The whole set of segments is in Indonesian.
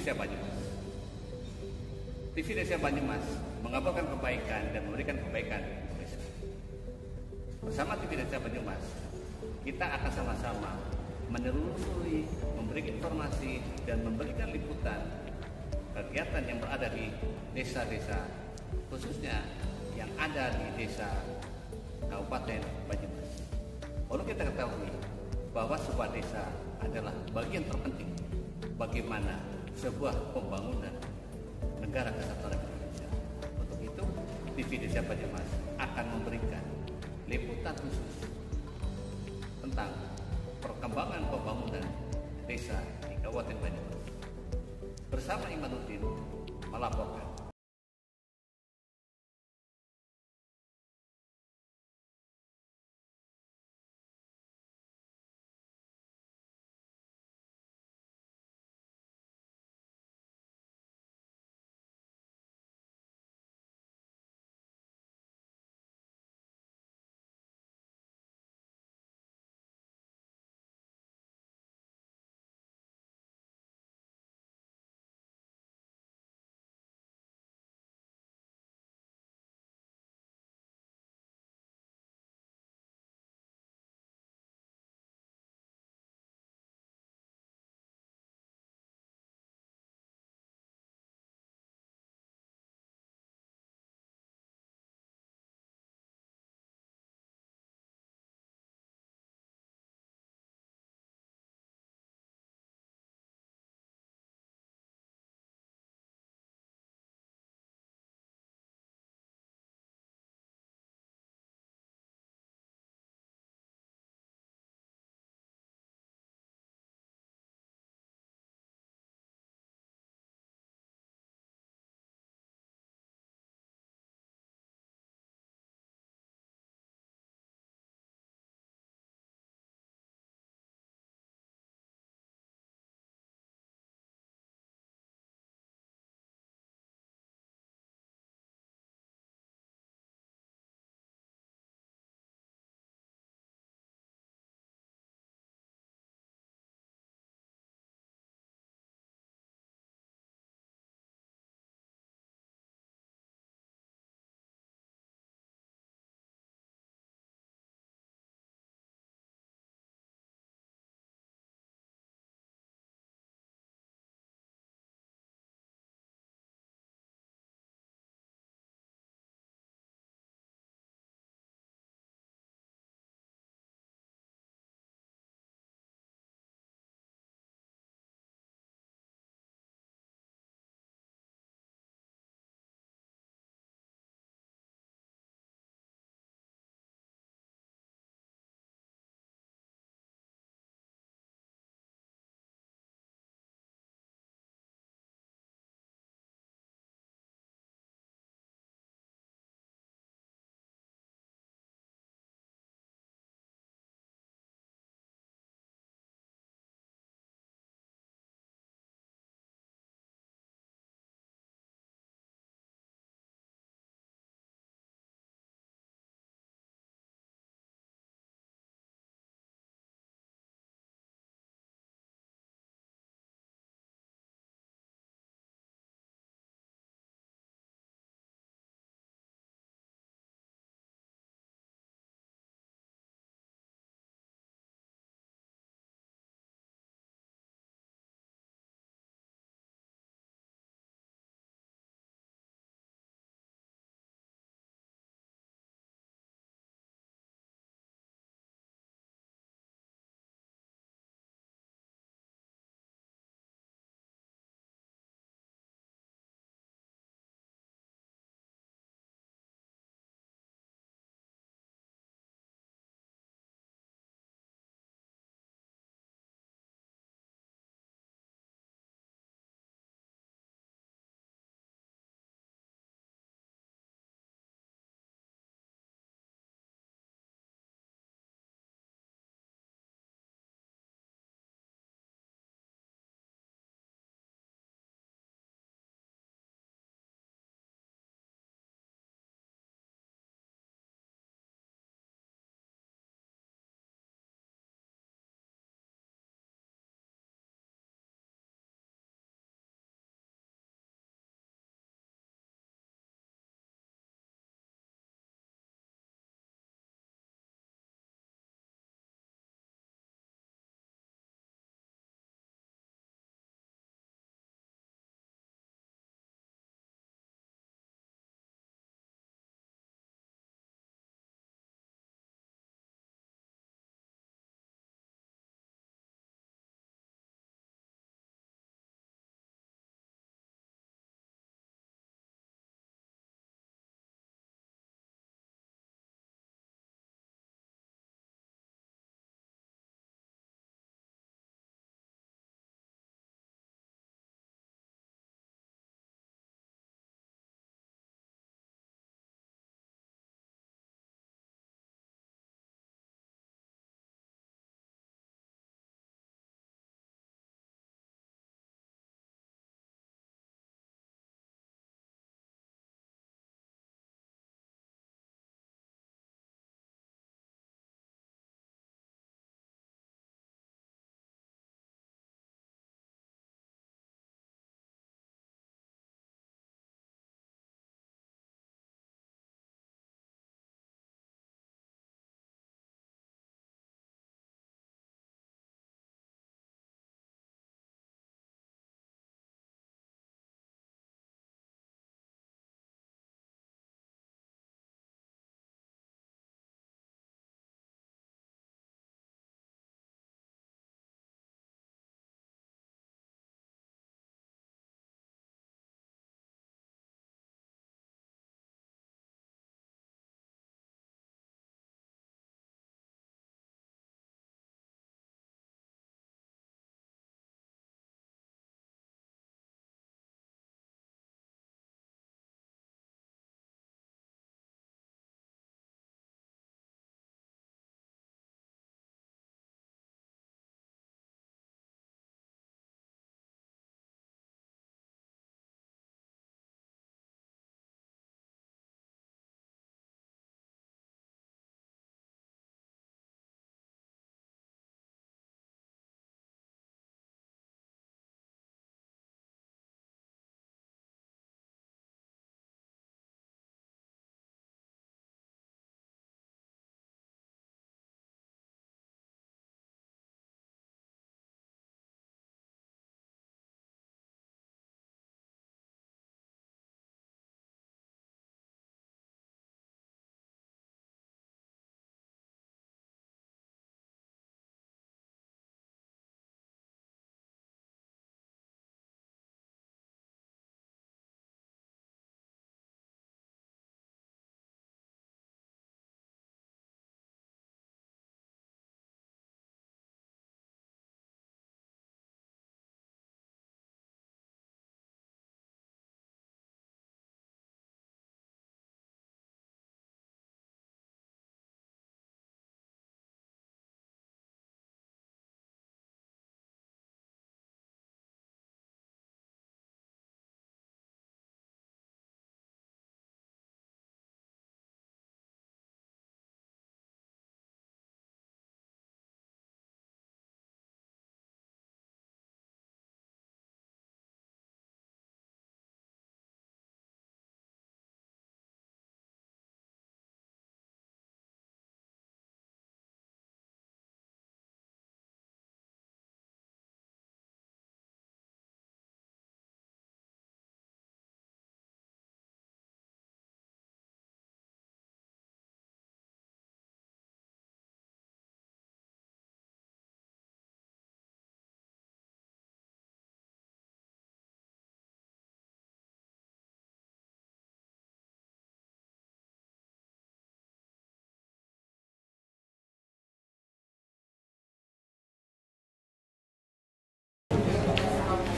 Desa Banyumas. TV Desa Banyumas mengabarkan kebaikan dan memberikan kebaikan untuk desa. Bersama TV Desa Banyumas, kita akan sama-sama menelusuri, memberi informasi dan memberikan liputan kegiatan yang berada di desa-desa, khususnya yang ada di desa Kabupaten Banyumas. Perlu kita ketahui bahwa sebuah desa adalah bagian terpenting bagaimana sebuah pembangunan negara kesatuan Republik Indonesia. Untuk itu, TV Desa Banyumas akan memberikan liputan khusus tentang perkembangan pembangunan desa di Kabupaten Banyumas. Bersama Imanuddin melaporkan.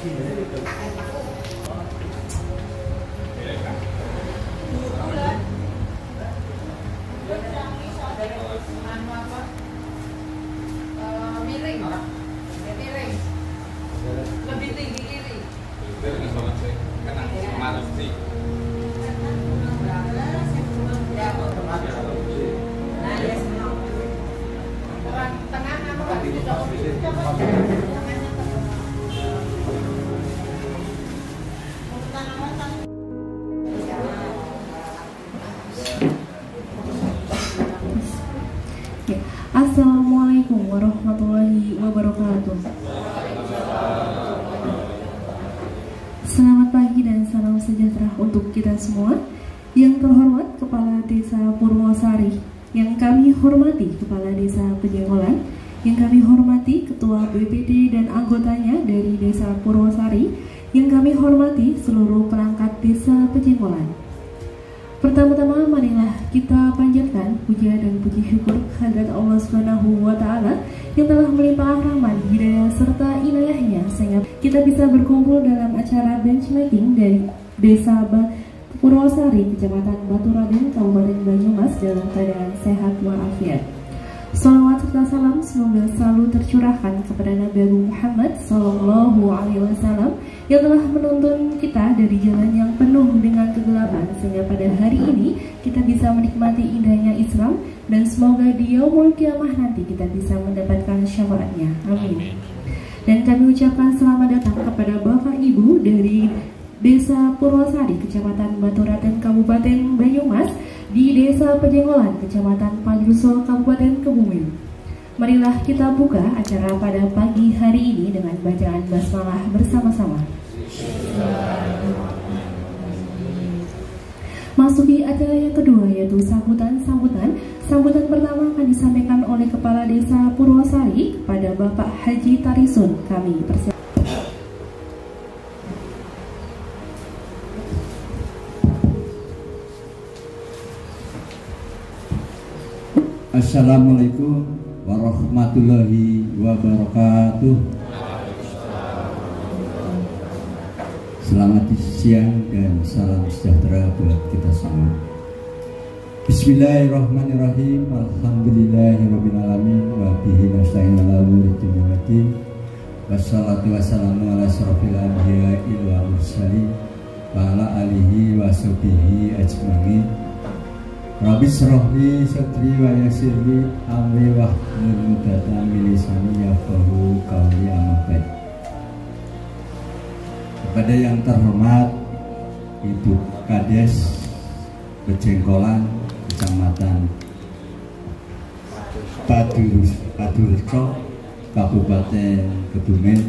Lebih tinggi kiri. Assalamualaikum warahmatullahi wabarakatuh. Selamat pagi dan salam sejahtera untuk kita semua. Yang terhormat Kepala Desa Purwosari, yang kami hormati Kepala Desa Pejenggolan, yang kami hormati Ketua BPD dan anggotanya dari Desa Purwosari, yang kami hormati seluruh perangkat Desa Pejenggolan. Pertama-tama marilah kita panjatkan puja dan puji syukur kehadirat Allah Subhanahu wa Ta'ala yang telah melimpah rahmat, hidayah serta inayahnya sehingga kita bisa berkumpul dalam acara benchmarking dari Desa Purwosari, Kecamatan Baturaden, Kabupaten Banyumas dalam keadaan sehat walafiat. Salawat serta salam semoga selalu tercurahkan kepada Nabi Muhammad Sallallahu Alaihi Wasallam yang telah menuntun kita dari jalan yang penuh dengan kegelapan sehingga pada hari ini kita bisa menikmati indahnya Islam dan semoga di yaumul kiamah nanti kita bisa mendapatkan syafaatnya. Amin. Dan kami ucapkan selamat datang kepada Bapak Ibu dari Desa Purwosari, Kecamatan Baturaden, Kabupaten Banyumas, di Desa Pejenggolan, Kecamatan Padruso, Kabupaten Kebumen. Marilah kita buka acara pada pagi hari ini dengan bacaan basmalah bersama-sama. Masuki acara yang kedua yaitu sambutan. Sambutan pertama akan disampaikan oleh Kepala Desa Purwosari kepada Bapak Haji Tarisun. Kami persilakan. Assalamualaikum warahmatullahi wabarakatuh. Selamat siang dan salam sejahtera buat kita semua. Bismillahirrahmanirrahim. Alhamdulillahirrabbilalamin wa bihi nasta'in ala umuri dunya waddin. Wassalatu wassalamu ala asyrofil anbiya'i wal mursalin wa ala alihi wa sahbihi ajmain. Rabbi syrahli sadri wa yassirli amri wahlul 'uqdatam min lisani yafqahu qawli. Amma ba'd. Kepada yang terhormat Ibu Kades Pejenggolan, Kecamatan Padurso, Kabupaten Kebumen,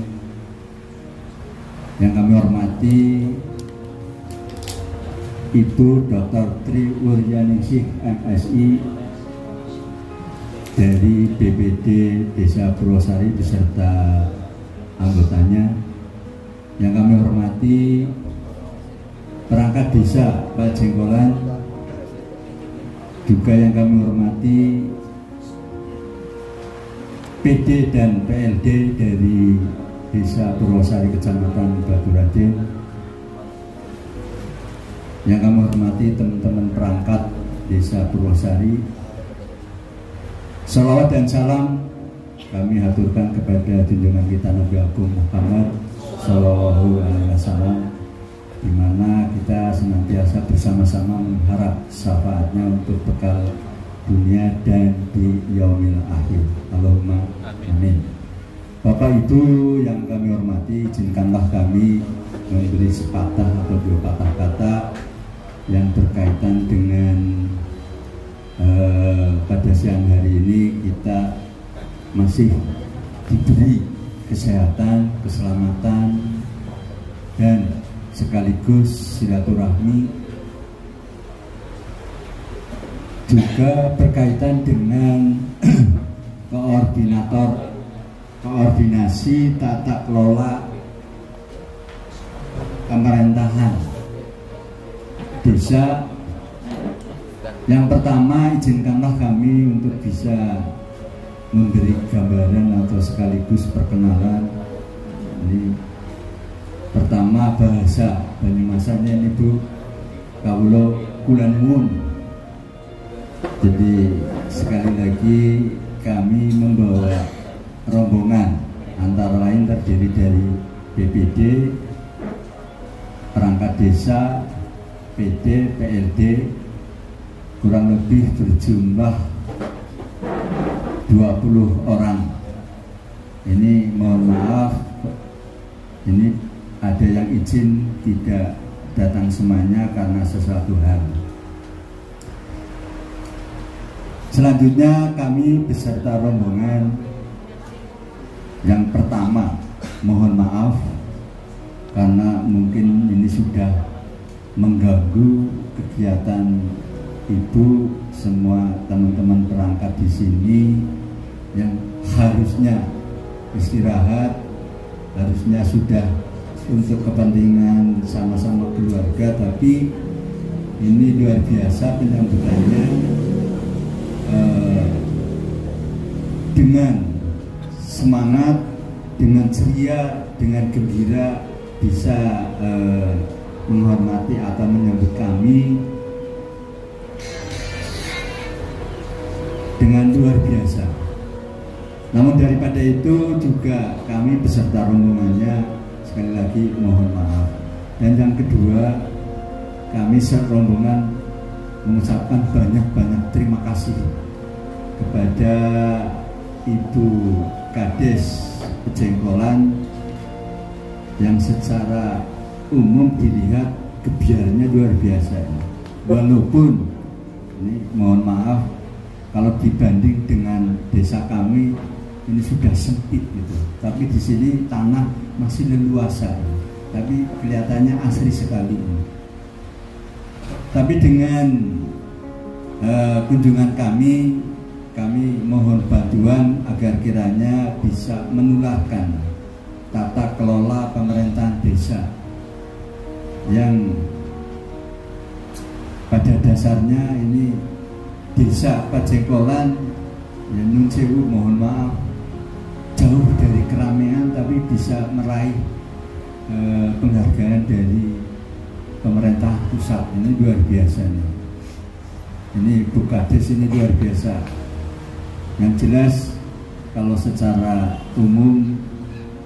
yang kami hormati Ibu Dr. Tri Wuryaningsih MSI dari BPD Desa Purwosari beserta anggotanya, yang kami hormati perangkat desa Pejenggolan, juga yang kami hormati PD dan PLD dari Desa Purwosari Kecamatan Baturaden, yang kami hormati teman-teman perangkat Desa Purwosari. Salawat dan salam kami haturkan kepada junjungan kita Nabi Agung Muhammad Sallallahu Alaihi Wasallam, di mana kita senantiasa bersama-sama mengharap syafaatnya untuk bekal dunia dan di yaumil akhir. Allahumma amin. Bapak Ibu yang kami hormati, izinkanlah kami memberi sepatah atau dua patah kata yang berkaitan dengan pada siang hari ini kita masih diberi kesehatan, keselamatan, dan sekaligus silaturahmi, juga berkaitan dengan koordinasi tata kelola pemerintahan desa. Yang pertama, izinkanlah kami untuk bisa memberi gambaran atau sekaligus perkenalan. Ini Pertama bahasa Banyumasannya ini Bu, kawula kula nuwun. Jadi sekali lagi kami membawa rombongan antara lain terdiri dari BPD, perangkat desa, PD, PLD, kurang lebih berjumlah 20 orang. Ini mohon maaf, ini ada yang izin tidak datang semuanya karena sesuatu hal. Selanjutnya kami beserta rombongan yang pertama mohon maaf karena mungkin ini sudah mengganggu kegiatan ibu, semua teman-teman perangkat di sini yang harusnya istirahat, harusnya sudah untuk kepentingan sama-sama keluarga, tapi ini luar biasa penyambutannya dengan semangat, dengan ceria, dengan gembira bisa menghormati atau menyambut kami dengan luar biasa. Namun daripada itu juga kami beserta rombongannya sekali lagi mohon maaf. Dan yang kedua, kami serombongan mengucapkan banyak-banyak terima kasih kepada Ibu Kades Pejengkolan yang secara umum dilihat kebiarannya luar biasa. Walaupun ini mohon maaf kalau dibanding dengan desa kami ini sudah sempit gitu, tapi di sini tanah masih leluasa, tapi kelihatannya asri sekali. Tapi dengan kunjungan kami mohon bantuan agar kiranya bisa menularkan tata kelola pemerintahan desa yang pada dasarnya ini desa Pejengkolan ya Nun Sewu mohon maaf jauh dari keramaian tapi bisa meraih penghargaan dari pemerintah pusat. Ini luar biasa nih. Ini Bu Kades ini luar biasa. Yang jelas kalau secara umum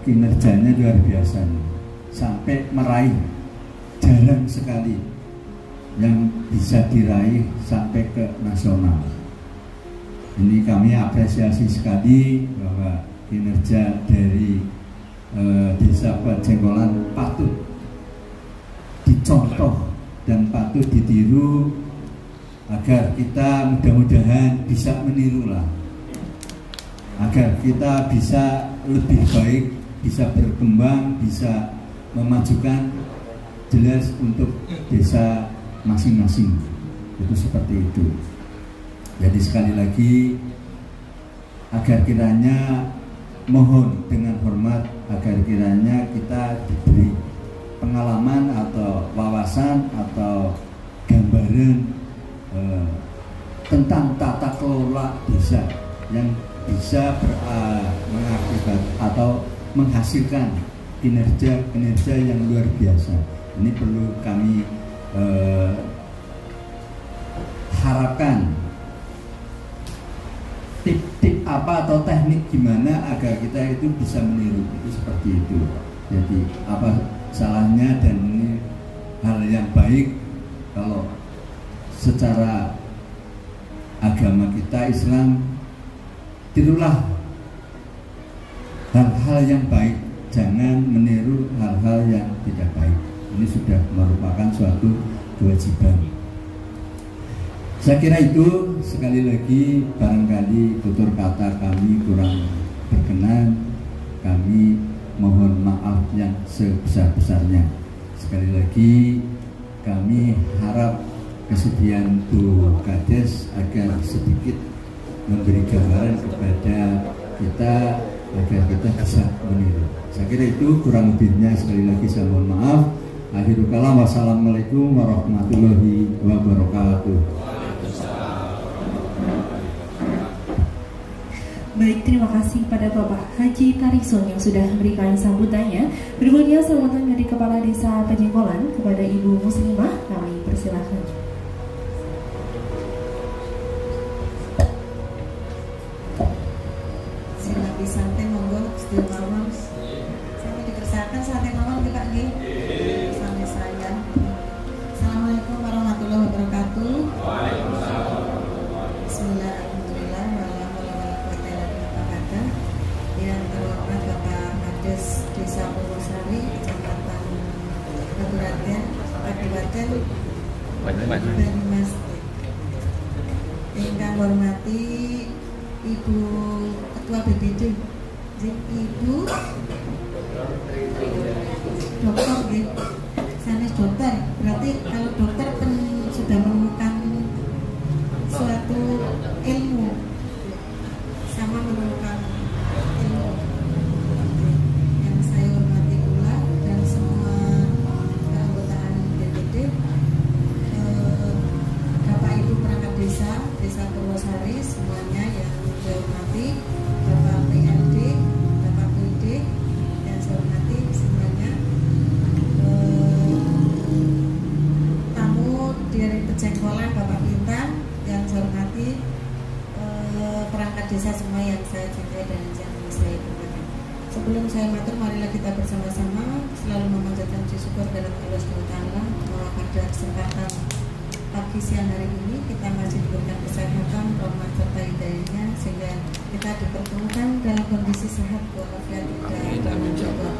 kinerjanya luar biasa nih. Sampai meraih, jarang sekali yang bisa diraih sampai ke nasional. Ini kami apresiasi sekali bahwa kinerja dari desa Pejengkolan patut dicontoh dan patut ditiru agar kita mudah-mudahan bisa meniru lah, agar kita bisa lebih baik, bisa berkembang, bisa memajukan jelas untuk desa masing-masing. Itu seperti itu. Jadi sekali lagi agar kiranya mohon dengan hormat agar kiranya kita diberi pengalaman atau wawasan atau gambaran tentang tata kelola desa yang bisa mengakibat atau menghasilkan kinerja yang luar biasa. Ini perlu kami harapkan tip-tip apa atau teknik gimana agar kita itu bisa meniru, itu seperti itu. Jadi apa salahnya, dan ini hal yang baik kalau secara agama kita Islam tirulah hal-hal yang baik, jangan meniru hal-hal yang tidak baik. Ini sudah merupakan suatu kewajiban. Saya kira itu. Sekali lagi barangkali tutur kata kami kurang berkenan, kami mohon maaf yang sebesar-besarnya. Sekali lagi kami harap kesediaan Bu Kades agar sedikit memberi gambaran kepada kita agar kita bisa meniru. Saya kira itu, kurang lebihnya sekali lagi saya mohon maaf. Akhirul kalam, wassalamualaikum warahmatullahi wabarakatuh. Baik, terima kasih pada Bapak Haji Tarisun yang sudah memberikan sambutannya. Berikutnya sambutan dari Kepala Desa Pejenggolan kepada Ibu Muslimah, kami persilahkan. Silakan santai monggo, sedih mawon. Sampai dikerjakan santai mawon kita nggih. Sampai saya. Assalamualaikum warahmatullahi wabarakatuh. Waalaikumsalam. Bismillahirrahmanirrahim. Yang terhormat Bapak Kades Desa Purwosari, Kecamatan Batu Kabupaten Banyumas. Ingkang hormati Ibu Ketua BPD, Ibu Dokter, sanes dokter. Berarti kalau dokter sudah menemukan suatu ilmu, sama menemukan ilmu. Yang saya hormati pula dan semua keanggotaan BPD, Bapak Ibu perangkat Desa Purwosari semuanya yang saya hormati, Bapak PLD, Bapak PD yang saya hormati semuanya, tamu dari Pejenggolan Bapak Bintang yang saya hormati, perangkat desa semua yang saya cintai dan yang saya hormati. Sebelum saya matur, marilah kita bersama-sama selalu memanjatkan puji syukur kepada Allah SWT bahwa pada kesempatan pagi siang hari ini kita masih diberikan kesehatan, rahmat serta hidayahnya sehingga kita dipertemukan dalam kondisi sehat walafiat dan mencoba.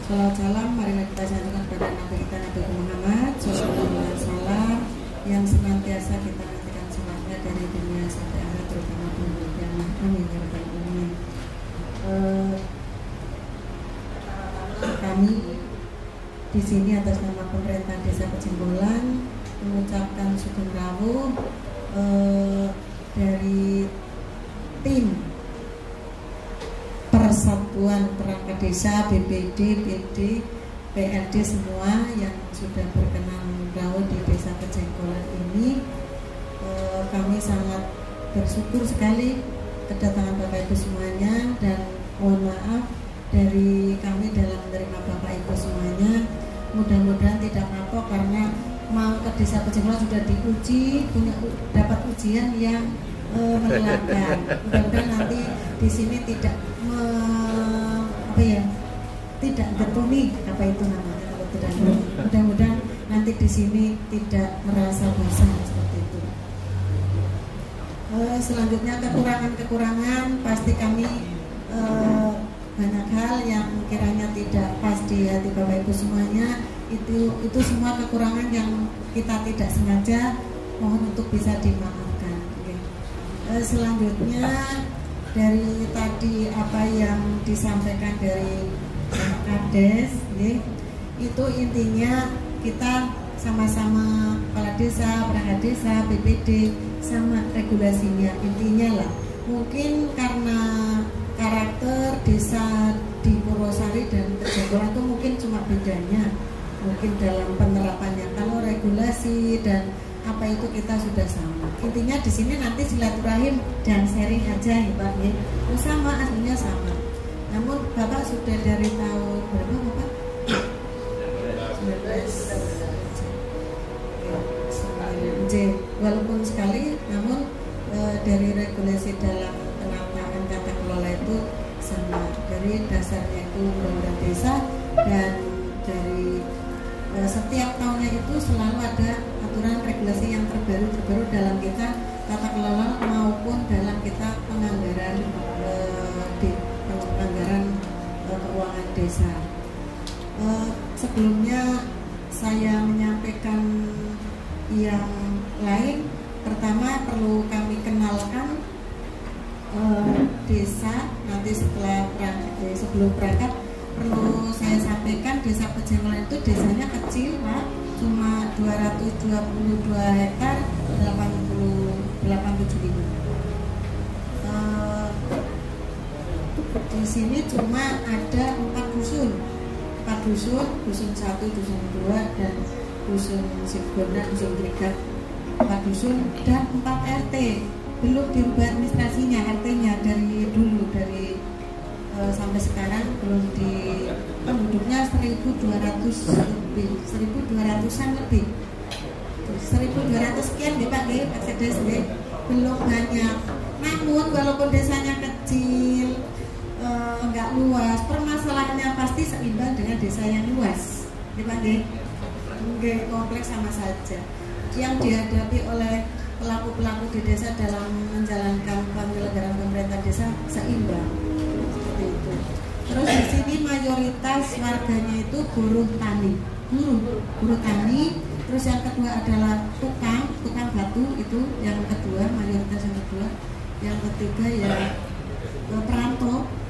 Salawat salam marilah kita sanjungkan kepada Nabi kita Nabi Muhammad SAW yang senantiasa kita nantikan semuanya dari dunia sampai akhirat, terutama dunia kiamat. Amin ya rabbal alamin. Kami di sini atas nama pemerintah Desa Pejenggolan mengucapkan syukur rawuh dari tim Persatuan Perangkat Desa, BPD, PD, PLD semua yang sudah berkenan rawuh di Desa Pejenggolan ini. Kami sangat bersyukur sekali kedatangan Bapak Ibu semuanya dan mohon maaf dari kami dalam menerima Bapak Ibu semuanya. Mudah-mudahan tidak kapok karena mau ke Desa Pejenggolan sudah diuji, dapat ujian yang melelahkan. Mudah-mudahan nanti di sini tidak tidak getuni apa itu namanya kalau tidak. Mudah-mudahan nanti di sini tidak merasa bosan seperti itu. Selanjutnya kekurangan pasti kami banyak hal yang kiranya tidak pas di hati Bapak Ibu semuanya, itu semua kekurangan yang kita tidak sengaja, mohon untuk bisa dimaafkan. Selanjutnya dari tadi apa yang disampaikan dari Kades, itu intinya kita sama-sama kepala desa, perangkat desa, BPD sama regulasinya. Intinya lah, mungkin karena karakter desa di Purwosari dan Pejenggolan itu mungkin cuma bedanya mungkin dalam penerapannya. Kalau regulasi dan apa itu kita sudah sama. Intinya di sini nanti silaturahim dan sharing aja ya Pak ya. Sama aslinya sama. Namun Bapak sudah dari tahun berapa Bapak? 19. Walaupun sekali, namun dari regulasi dalam penataan tata kelola itu sama. Dari dasarnya itu undang-undang desa dan dari setiap tahunnya itu selalu ada aturan regulasi yang terbaru dalam kita tata kelola maupun dalam kita penganggaran keuangan desa. Sebelumnya saya menyampaikan yang lain. Pertama perlu kami kenalkan desa. Nanti setelah sebelum berangkat perlu saya sampaikan Desa Pejenggolan itu desanya kecil Pak, cuma 222 hektar 87.000. Di sini cuma ada 4 dusun, dusun 1, dusun 2 dan dusun Sibgon dan dusun Grigat. 4 dusun dan 4 RT. belum dirubah administrasinya, artinya dari dulu sampai sekarang belum di penduduknya 1.200 lebih, 1.200-an lebih, 1.200 sekian ya Pak Sedes, belum banyak. Namun walaupun desanya kecil, enggak luas, permasalahannya pasti seimbang dengan desa yang luas, ya Pak kompleks sama saja. Yang dihadapi oleh pelaku-pelaku di desa dalam menjalankan penyelenggaraan pemerintah desa seimbang. Itu. Terus di sini mayoritas warganya itu buruh tani, buruh tani. Terus yang kedua adalah tukang batu, itu yang kedua, mayoritas yang kedua. Yang ketiga ya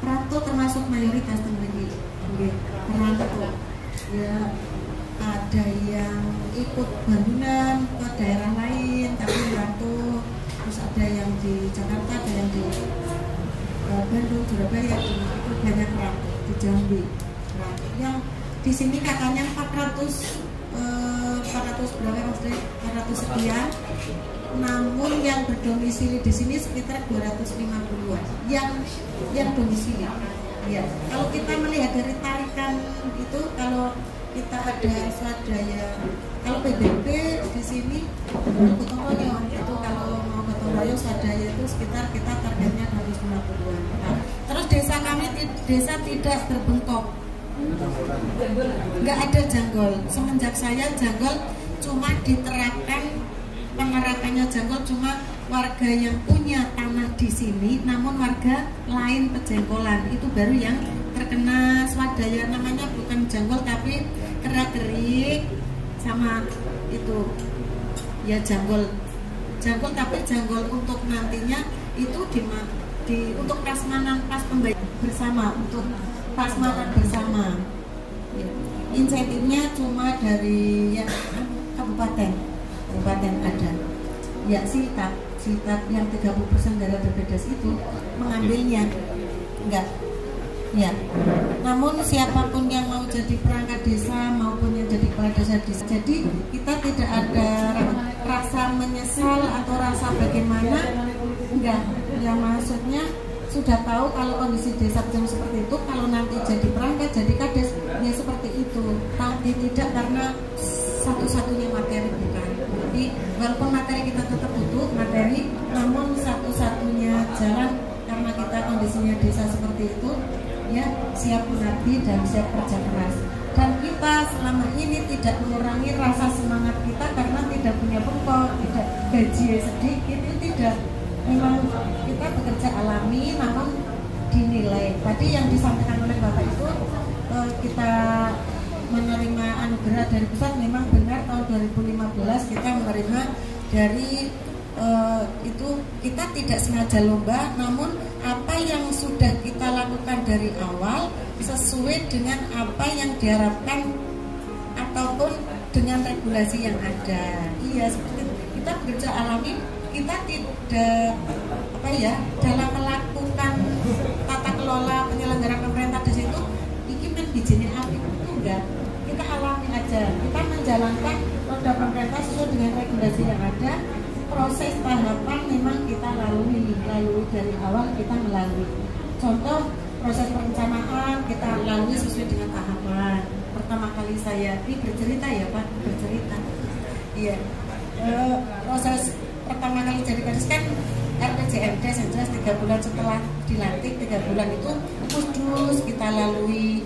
perantau termasuk mayoritas teman-teman. Perantau ya, ada yang ikut bangunan ke daerah lain tapi perantau. Terus ada yang di Jakarta, ada yang di Bandung, Surabaya, itu banyak perantau di Jambi. Yang di sini katanya 400 berapa maksudnya 400 sekian. Namun yang berdomisili di sini sekitar 250-an yang domisili. Ya, kalau kita melihat dari tarikan itu, kalau kita ada swadaya, kalau PBB di sini gotong royong itu, kalau mau gotong royong swadaya itu sekitar kita targetnya 250-an. Nah, terus desa kami desa tidak terbentuk, nggak ada janggol. Semenjak saya janggol cuma diterapkan, penerapannya janggol cuma warga yang punya tanah di sini, namun warga lain pejenggolan itu baru yang terkena swadaya. Namanya bukan janggol tapi kerak-kerik sama itu ya janggol tapi janggol untuk nantinya itu untuk prasmanan pas pembayaran bersama, untuk prasmanan bersama ya. Insentifnya cuma dari ya kabupaten ada ya, siltap yang 30% dari BPDes itu mengambilnya enggak ya. Namun siapapun yang mau jadi perangkat desa maupun yang jadi kepala desa, jadi kita tidak ada rasa menyesal atau rasa bagaimana, enggak ya. Maksudnya sudah tahu kalau kondisi desa seperti itu, kalau nanti jadi perangkat, jadi kades ya seperti itu. Tapi tidak karena satu-satunya materi, bukan. Tapi walaupun materi kita tetap butuh materi, namun satu-satunya jalan karena kita kondisinya desa seperti itu ya, siap mengabdi dan siap kerja keras. Dan kita selama ini tidak mengurangi rasa semangat kita karena tidak punya bekal, tidak gaji sedikit, itu tidak. Memang kita bekerja alami namun dinilai. Tadi yang disampaikan oleh Bapak itu kita menerima anugerah dari pusat, memang benar. Tahun 2015 kita menerima dari itu, kita tidak sengaja lomba, namun apa yang sudah kita lakukan dari awal sesuai dengan apa yang diharapkan ataupun dengan regulasi yang ada. Iya, seperti itu. Kita bekerja alami, kita tidak dalam melakukan tata kelola penyelenggaraan pemerintah di situ bikin bijinya api itu enggak. Kita alami aja, kita menjalankan roda pemerintah sesuai dengan regulasi yang ada. Proses tahapan memang kita lalui dari awal, kita melalui. Contoh proses perencanaan kita lalui sesuai dengan tahapan. Pertama kali saya bercerita ya Pak, iya. Proses pertama kali jadi kades kan RPJMD yang jelas 3 bulan setelah dilantik, 3 bulan itu pusdus kita lalui.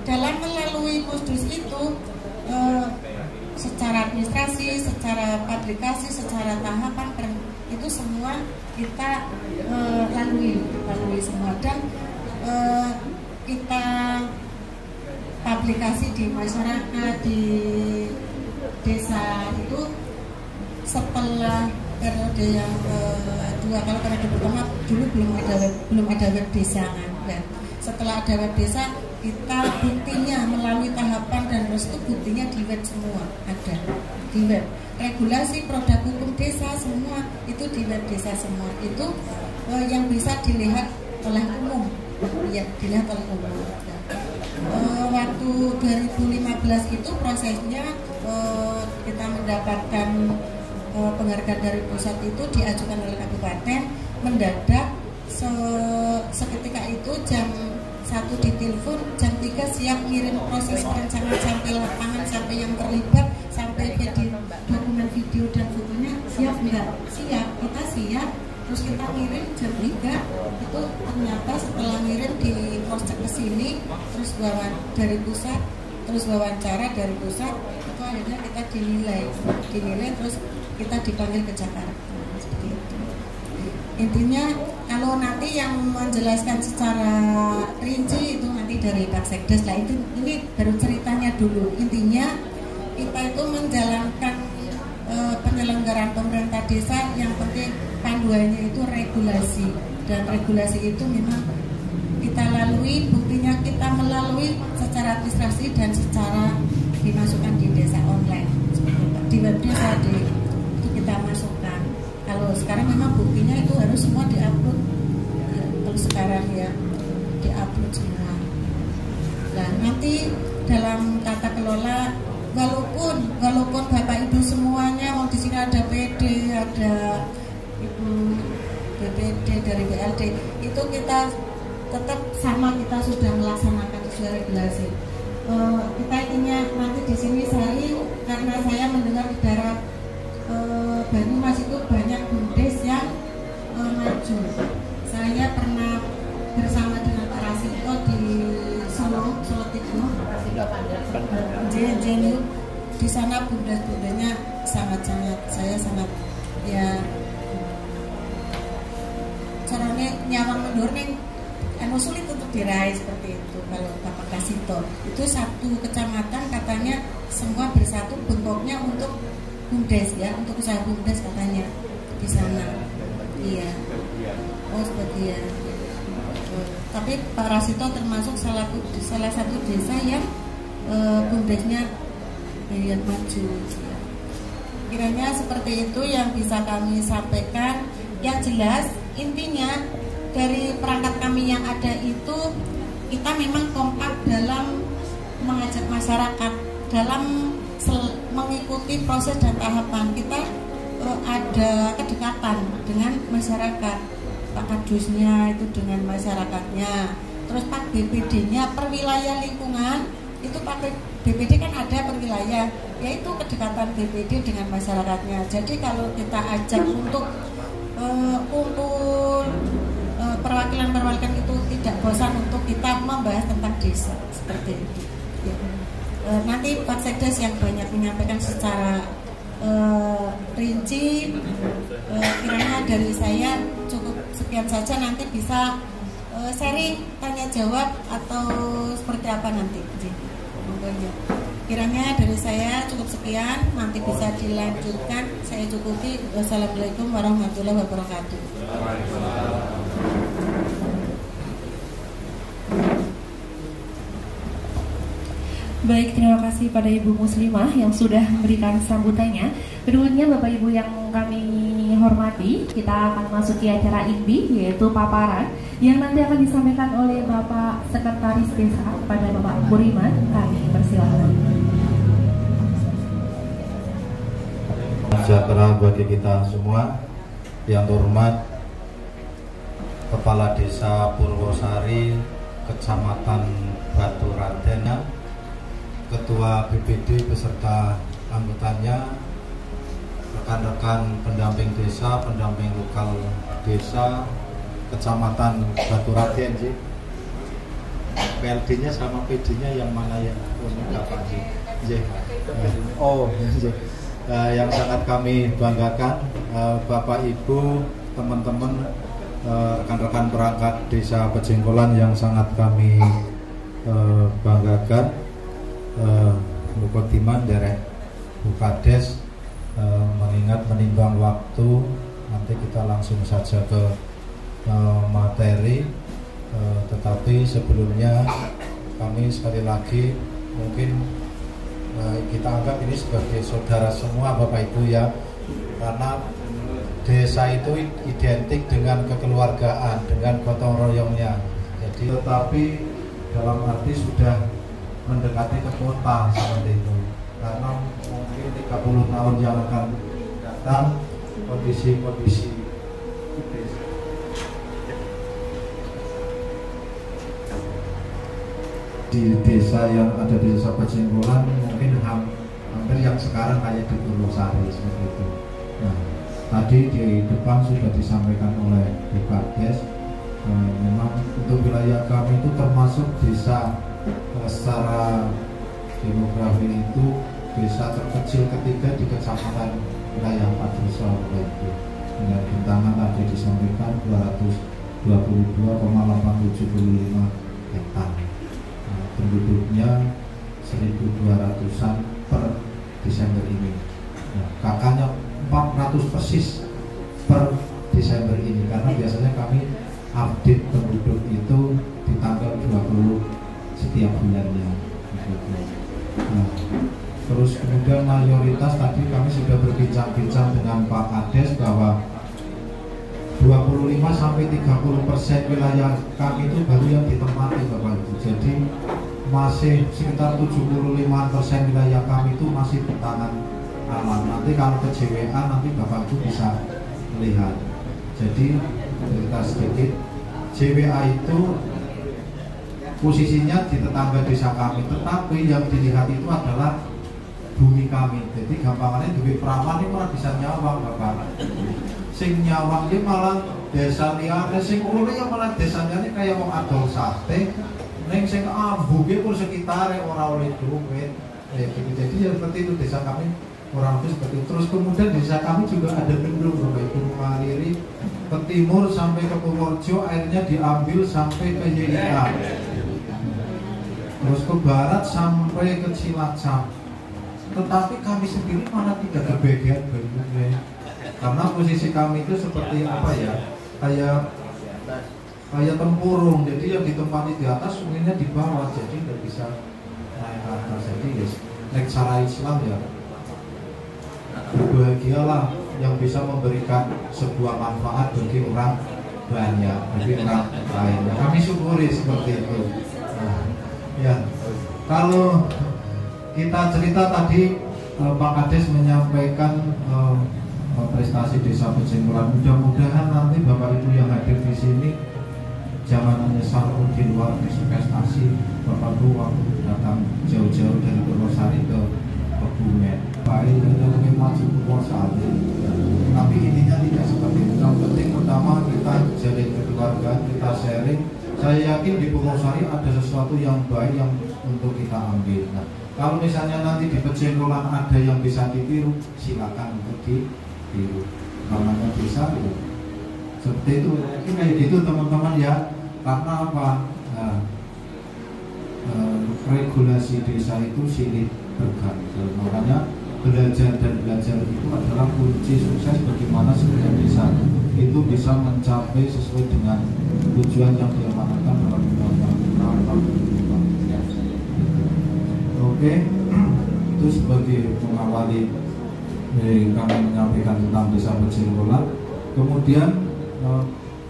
Dalam melalui pusdus itu secara administrasi, secara publikasi, secara tahapan itu semua kita lalui semua, dan kita publikasi di masyarakat, di desa itu setelah periode yang kedua. Kalau periode pertama dulu belum ada web desa kan. Dan setelah ada web desa, kita buktinya melalui tahapan dan restu, buktinya di web semua ada di web. Regulasi produk hukum desa semua itu di web desa semua. Itu yang bisa dilihat oleh umum, ya dilihat oleh umum. Waktu 2015 itu prosesnya kita mendapatkan penghargaan dari pusat itu diajukan oleh kabupaten, mendadak seketika itu jam 1 ditelepon, jam 3 siap ngirim proses perencanaan sampai lapangan, sampai yang terlibat, sampai dokumen video dan fotonya siap enggak? Siap, kita siap. Terus kita ngirim jam 3 itu ternyata setelah ngirim di cross check ke sini, terus dari pusat, terus wawancara dari pusat, itu akhirnya kita dinilai terus kita dipanggil ke Jakarta. Seperti itu. Intinya kalau nanti yang menjelaskan secara rinci itu nanti dari Pak Sekdes lah, itu ini baru ceritanya dulu. Intinya kita itu menjalankan penyelenggaraan pemerintah desa, yang penting panduannya itu regulasi, dan regulasi itu memang kita lalui, buktinya kita melalui secara administrasi dan secara dimasukkan di desa online, di web desa itu kita masukkan. Kalau sekarang memang buktinya itu harus semua diupload ya, kalau sekarang ya diupload semua. Nah nanti dalam tata kelola, walaupun Bapak Ibu semuanya mau di sini ada PD, ada Ibu BPD dari BLD, itu kita tetap sama, kita sudah melaksanakan sesuai regulasi. Kita intinya nanti di sini karena saya mendengar di daerah Banyumas itu banyak BUMDes yang maju. Saya pernah bersama dengan Pak Rasito di Solo Tigo. Di sana BUMDes-BUMDesnya sangat saya sangat ya caranya nyawang mundur nih sulit untuk diraih seperti itu. Kalau Bapak Kasito itu satu kecamatan katanya semua bersatu bentuknya untuk BUMDes ya, untuk usaha BUMDes katanya di sana. Iya. Oh sebagian. Tapi Pak Rasito termasuk salah satu desa yang BUMDesnya yang maju. Kiranya seperti itu yang bisa kami sampaikan. Yang jelas intinya dari perangkat kami yang ada itu, kita memang kompak dalam mengajak masyarakat dalam mengikuti proses dan tahapan. Kita ada kedekatan dengan masyarakat, Pak Kadusnya itu dengan masyarakatnya, terus Pak BPD-nya per wilayah lingkungan itu Pak BPD kan ada per wilayah, yaitu kedekatan BPD dengan masyarakatnya. Jadi kalau kita ajak untuk kumpul perwakilan itu tidak bosan untuk kita membahas tentang desa seperti itu. Ya. Nanti Pak Sekdes yang banyak menyampaikan secara rinci, kiranya dari saya cukup sekian saja. Nanti bisa sharing, tanya jawab atau seperti apa nanti. Kiranya dari saya cukup sekian, nanti bisa dilanjutkan. Saya cukupi. Wassalamualaikum warahmatullahi wabarakatuh. Baik, terima kasih pada Ibu Muslimah yang sudah memberikan sambutannya. Berikutnya Bapak Ibu yang kami hormati, kita akan masuki acara INBI, yaitu paparan yang nanti akan disampaikan oleh Bapak Sekretaris Desa pada Bapak Buriman. Kami persilakan. Sejahtera bagi kita semua. Yang terhormat Kepala Desa Purwosari, Kecamatan Baturaden, Ketua BPD beserta anggotanya, rekan-rekan pendamping desa, pendamping lokal desa, Kecamatan Baturaden sih. PLD-nya sama PD-nya yang mana ya? Oh, yang sangat kami banggakan, Bapak Ibu, teman-teman, rekan-rekan perangkat desa Pejengkolan yang sangat kami banggakan. Mukotiman derek Bukades, mengingat menimbang waktu, nanti kita langsung saja ke materi. Tetapi sebelumnya kami sekali lagi mungkin kita anggap ini sebagai saudara semua Bapak Ibu ya, karena desa itu identik dengan kekeluargaan, dengan gotong royongnya. Jadi tetapi dalam arti sudah mendekati ke kota seperti itu, karena mungkin 30 tahun yang akan tentang kondisi-kondisi di desa yang ada di desa Pejenggolan, mungkin hampir yang sekarang kayak di Purwosari seperti itu. Nah, tadi di depan sudah disampaikan oleh Bu Kades, memang untuk wilayah kami itu termasuk desa secara demografi itu desa terkecil ketiga di kecamatan wilayah Padursa itu. Dengan bentangan tadi disampaikan 222,875 hektar. Penduduknya 1.200-an per Desember ini. Nah, kakaknya 400 persis per Desember ini, karena biasanya kami update penduduk itu di tanggal 20 setiap bulannya. Nah, terus kemudian mayoritas tadi kami sudah berbincang-bincang dengan Pak Kades bahwa 25-30% wilayah kami itu baru yang ditempati Bapak Ibu. Jadi masih sekitar 75% wilayah kami itu masih di tangan alam. Nanti kalau ke JWA nanti Bapak Ibu bisa melihat. Jadi cerita sedikit, JWA itu posisinya di tetangga desa kami, tetapi yang dilihat itu adalah bumi kami. Jadi gampangannya duit perawan ini malah bisa nyawang Bapak. Sing nyawang ini malah desa liane, sing urune ya malah desa liane kayak mau adol sate. Neng sing ambuge pun sekitare ora oleh duit. Gitu. Jadi ya seperti itu desa kami kurang lebih seperti itu. Terus kemudian desa kami juga ada bendung Bapak Ibu, mengaliri ke timur sampai ke Purworejo, airnya diambil sampai ke YIA. Terus ke barat sampai ke Cilacap. Tetapi kami sendiri malah tidak kebagian bendungnya. Karena posisi kami itu seperti apa ya? Kayak tempurung, jadi yang ditempati di atas sungai di bawah, jadi tidak bisa naik ke atas. Jadi yes, naik cara Islam ya, berbahagialah yang bisa memberikan sebuah manfaat bagi orang banyak, bagi orang lain. Ya, kami syukuri seperti itu. Nah, ya, kalau kita cerita tadi Pak Kades menyampaikan prestasi desa Pejenggolan. Mudah-mudahan nanti Bapak Ibu yang hadir di sini jangan menyesal pun di luar prestasi Bapak Ibu waktu datang jauh-jauh dari Purwosari ke Kebumen. Baik, kita lebih maju ke Purwosari. Tapi intinya tidak seperti itu. Yang penting pertama kita jalin kekeluargaan, kita sharing. Saya yakin di Purwosari ada sesuatu yang baik yang untuk kita ambil. Nah, kalau misalnya nanti di Pejenggolan ada yang bisa ditiru, silakan untuk ditiru. Namanya bisa itu. Seperti itu, mungkin kayak gitu teman-teman ya. Karena apa? Nah, regulasi desa itu silih berganti. Makanya belajar dan belajar itu adalah kunci sukses bagaimana sebuah desa itu bisa mencapai sesuai dengan tujuan yang diamanatkan dalam undang-undang. Oke, itu sebagai mengawali kami menyampaikan tentang desa Pejenggolan. Kemudian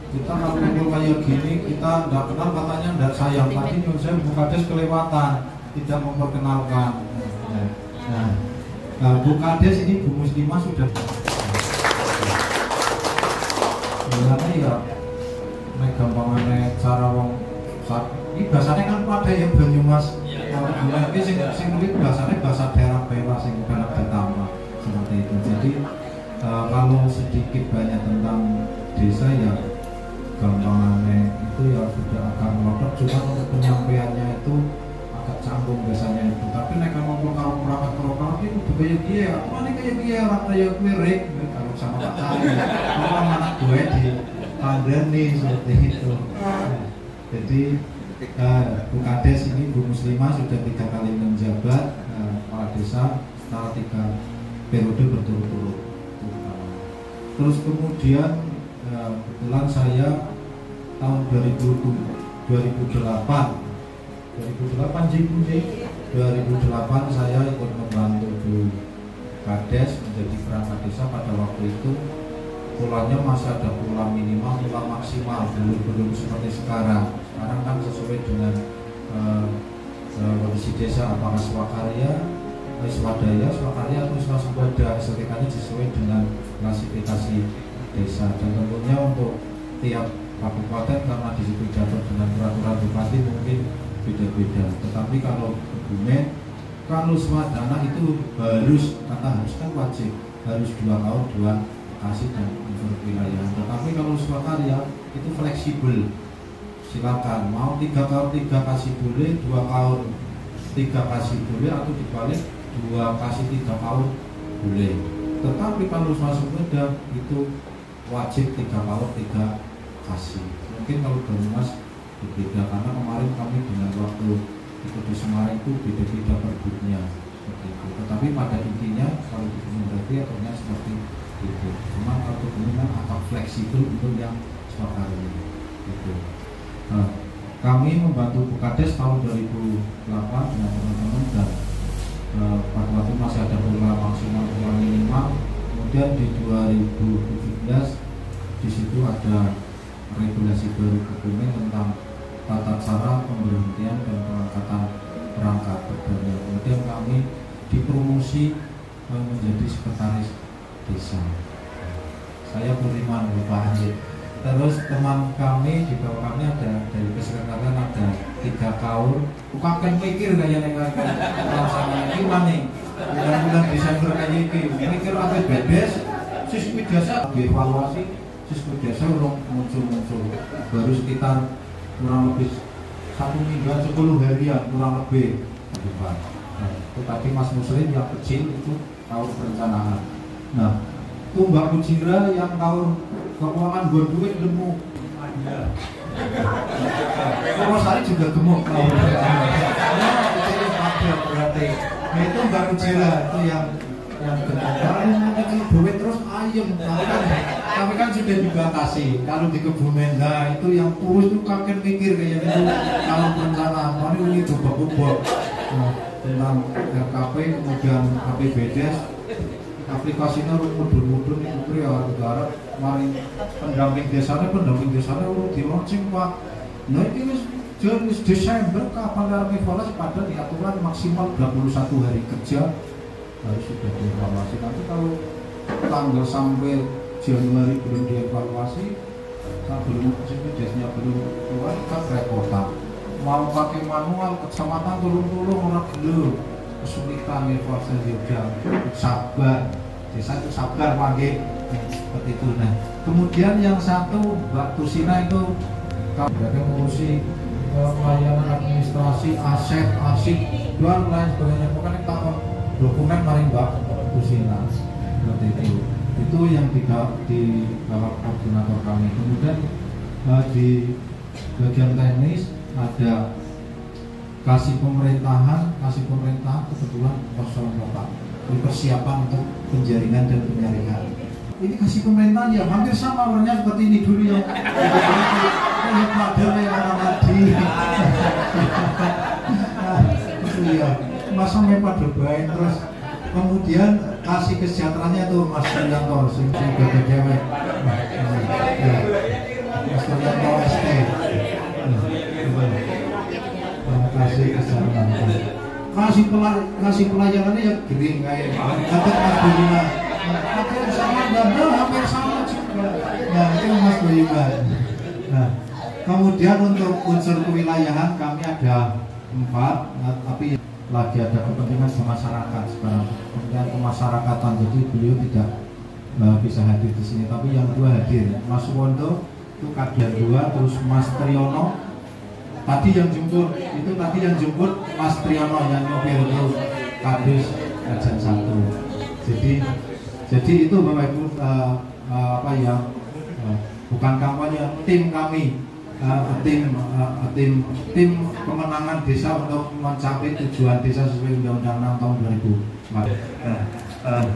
kita kalau kumpul kayak gini kita tidak kenal, katanya tidak sayang. Tadi saya Bu Kades kelewatan, tidak memperkenalkan. Nah, Bu Kades ini Bu Muslimah sudah sebenarnya ya gampangannya cara wong ini bahasanya kan pada ya Banyumas. Ini sing nulis bahasanya bahasa daerah sing dalam ditambah seperti itu. Jadi kalau sedikit banyak tentang desa ya gampangannya itu ya sudah akan melodok, cuma untuk penyampaiannya itu agak canggung biasanya itu. Tapi nek ngomong kalau perangkat kalau itu udah kayak dia, aku mana kayak dia orang kayak gue rek kalau sama Pak Cari, orang anak gue di Pandani seperti itu. Jadi Bu Kades ini Bu Muslimah sudah 3 kali menjabat kepala desa setelah 3 periode berturut-turut. Terus kemudian kebetulan saya tahun 2008 saya ikut membantu Bu Kades menjadi perangkat desa. Pada waktu itu pulanya masih ada pula minimal, pula maksimal, belum seperti sekarang. Sekarang kan sesuai dengan kondisi desa, apakah swakarya swadaya, swakarya atau swasembada. SLTK-nya sesuai dengan klasifikasi desa, dan tentunya untuk tiap kabupaten karena di situ diatur dengan peraturan bupati mungkin beda-beda. Tetapi kalau Kebumen, kalau swadana itu harus, kata harus kan wajib, harus 2 tahun 2 kasih dan unsur wilayah. Tetapi kalau swakarya itu fleksibel, silakan mau 3 tahun 3 kasih boleh, 2 tahun 3 kasih boleh, atau dibalik 2 kasih 3 tahun boleh. Tetapi kalau swasembada itu wajib 3 tahun 3 kasih. Mungkin kalau Banyumas berbeda karena kemarin kami dengan waktu ikut di Semarang itu beda-beda perbutnya seperti itu. Tetapi pada intinya kalau di Gunung berarti aturnya seperti itu. Cuma kalau Gunung agak fleksibel untuk yang swakarya itu. Nah, kami membantu Bukades tahun 2008 dengan teman-teman, dan pada waktu masih ada pola maksimal, pola minimal. Kemudian di 2017 di situ ada regulasi baru Kebumen tentang tata cara pemberhentian dan pengangkatan perangkat berbeda. Kemudian kami dipromosi menjadi sekretaris desa. Saya Budiman, Bapak Anjir. Terus teman kami di bawah kami ada dari kesekretarian ada 3 kaur. Bukan mikir kayak yang pelaksana ini nih. Bulan Desember kayak ini mikir apa bedes, siswi jasa dievaluasi, siswi jasa belum muncul. Baru sekitar kurang lebih 1 minggu 10 harian kurang lebih. Nah, itu tadi Mas Muslim yang kecil itu kaur perencanaan. Nah, Tumbak Kujira yang kaur keuangan gue duit gemuk. Purwosari juga gemuk. Berarti itu Mbak Kujira itu yang gemuk. Kalau duit terus ayam, tapi kan sudah juga kasih. Kalau di Kebumen, nah itu yang kurus itu kakek mikir kayak gitu. Kalau perencanaan, ini coba-coba tentang RKP, kemudian APBDes. Aplikasinya mudun-mudun itu ya udara mari pendamping desanya urut di launching Pak. Nah ini Desember kapan evaluasi pada di aturan maksimal 21 hari kerja harus sudah dievaluasi. Nanti kalau tanggal sampai Januari belum dievaluasi, belum desnya belum keluar kan repotan. Mau pakai manual kecamatan tolong orang gelo. Kesulitan evaluasi juga sabar, desa itu sabar panggil seperti itu. Nah, kemudian yang satu Mbak Tusina itu berarti mengurusi pelayanan administrasi, aset, arsip, dan lain sebagainya. Pokoknya kita dokumen mari Mbak Tusina seperti itu. Itu yang di bawah koordinator kami. Kemudian di bagian teknis ada kasih pemerintahan kebetulan kosong Bapak. Ini persiapan untuk penjaringan dan penyaringan. Ini kasih pemerintahan ya hampir sama warnanya seperti ini dulu ya. Ini model yang tadi. Itu ya. Masangnya pada baik terus. Kemudian kasih kesejahteraannya tuh Mas Yanto, sing gede cewek. Mas Yanto ST. Kasih kesehatan, kasih pelayanannya ya gering kayak kata Mas Budiman, hampir sama dan hampir sama juga. Nah itu Mas Budiman. Nah kemudian untuk unsur kewilayahan kami ada 4, tapi lagi ada kepentingan masyarakat sekarang, kepentingan kemasyarakatan. Jadi beliau tidak bisa hadir di sini, tapi yang 2 hadir. Mas Wondo itu kader 2, terus Mas Triyono. Tadi yang jemput Mas Triyono yang nyopir itu Kadis Kajen 1. Jadi itu Bapak Ibu bukan kampanye, tim kami, tim pemenangan desa untuk mencapai tujuan desa sesuai Undang-Undang 6 tahun 2004.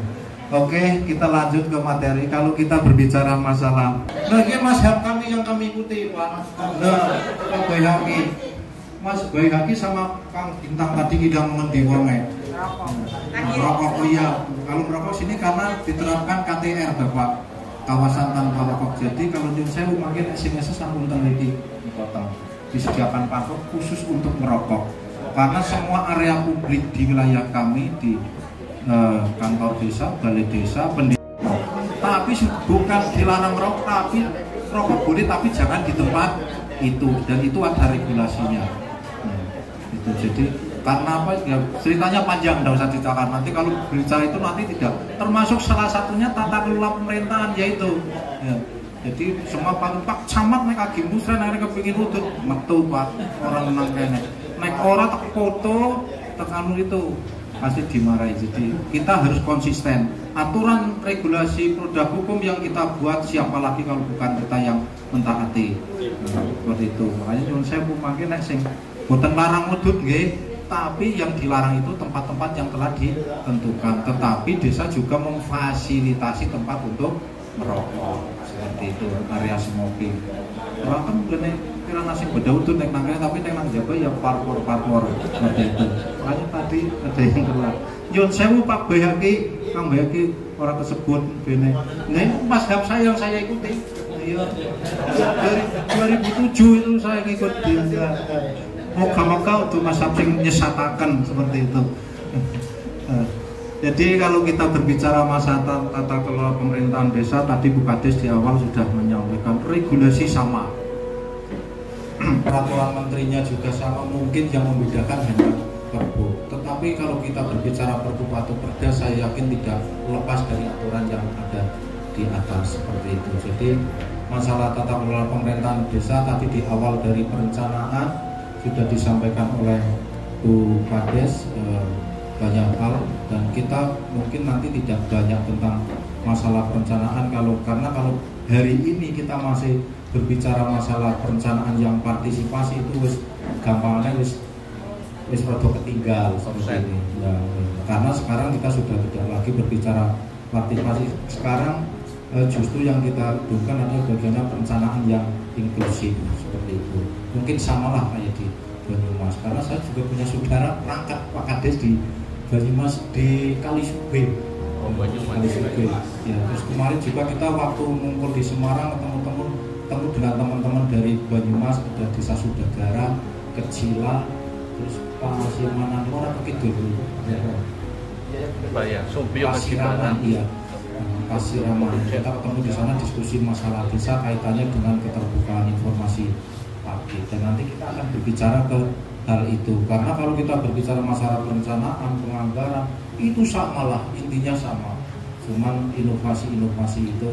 Oke, kita lanjut ke materi. Kalau kita berbicara masalah, nah ini mazhab kami yang kami ikuti, Pak. Nah, Pak Bayhaqi, Mas Bayhaqi sama Kang Bintang tadi kita mengendi wonge. Rokok iya. Kalau merokok sini karena diterapkan KTR, Bapak, kawasan tanpa rokok. Jadi kalau di saya mungkin SMS sampun teliti dipotong, disediakan patok khusus untuk merokok. karena semua area publik di wilayah kami di kantor desa, balai desa, tapi bukan dilarang merokok, tapi rokok boleh, tapi jangan di tempat itu, dan itu ada regulasinya. Itu jadi karena apa ya, ceritanya panjang, tidak usah diceritakan. Nanti kalau berbicara itu nanti tidak termasuk salah satunya tata kelola pemerintahan, yaitu ya. Jadi semua Pak camat naik agi musren akhirnya kepingin udut metu Pak orang menang kene naik orang tak foto tekanu itu pasti dimarahi. Jadi kita harus konsisten, aturan regulasi produk hukum yang kita buat, siapa lagi kalau bukan kita yang mentaati. Seperti itu. Makanya nyuwun saya mungkin nek sing boten larang udut nggih, tapi yang dilarang itu tempat-tempat yang telah ditentukan. Tetapi desa juga memfasilitasi tempat untuk merokok seperti itu, area smoking. Orang kan gini kira nasi bedau tuh naik nangkanya, tapi naik nang jaga ya parpor seperti itu. Makanya tadi ada yang keluar. Yon sewu Pak Bayaki, Kang Bayaki orang tersebut gini. Nah ini mazhab saya yang saya ikuti. Iya. Dari 2007 itu saya ikut dia. Moga-moga untuk mazhab yang menyesatakan seperti itu. Jadi kalau kita berbicara masalah tata kelola pemerintahan desa, tadi Bu Kades di awal sudah menyampaikan regulasi sama, peraturan menterinya juga sama, mungkin yang membedakan hanya Perbu. Tetapi kalau kita berbicara Perbu atau Perda, saya yakin tidak lepas dari aturan yang ada di atas seperti itu. Jadi masalah tata kelola pemerintahan desa tadi di awal dari perencanaan sudah disampaikan oleh Bu Kades banyak hal, dan kita mungkin nanti tidak banyak tentang masalah perencanaan karena kalau hari ini kita masih berbicara masalah perencanaan yang partisipasi itu wis gampangnya wis rada ketinggal seperti ini. Ya, karena sekarang kita sudah tidak lagi berbicara partisipasi. Sekarang justru yang kita butuhkan adalah bagaimana perencanaan yang inklusif seperti itu. Mungkin samalah kayak di Banyumas, karena saya juga punya saudara perangkat Pak Kades di Banyumas di Kalisube. Kalisube. Ya, terus kemarin juga kita waktu ngumpul di Semarang ketemu dengan teman-teman dari Banyumas, ada Desa Sudagara, Kecila, terus Pasiraman Lora Kidul. Pasiraman, iya. Pasiraman. Kita ketemu di sana diskusi masalah desa kaitannya dengan keterbukaan informasi pagi. Dan nanti kita akan berbicara ke hal itu, karena kalau kita berbicara masalah perencanaan, penganggaran itu samalah, intinya sama, cuman inovasi itu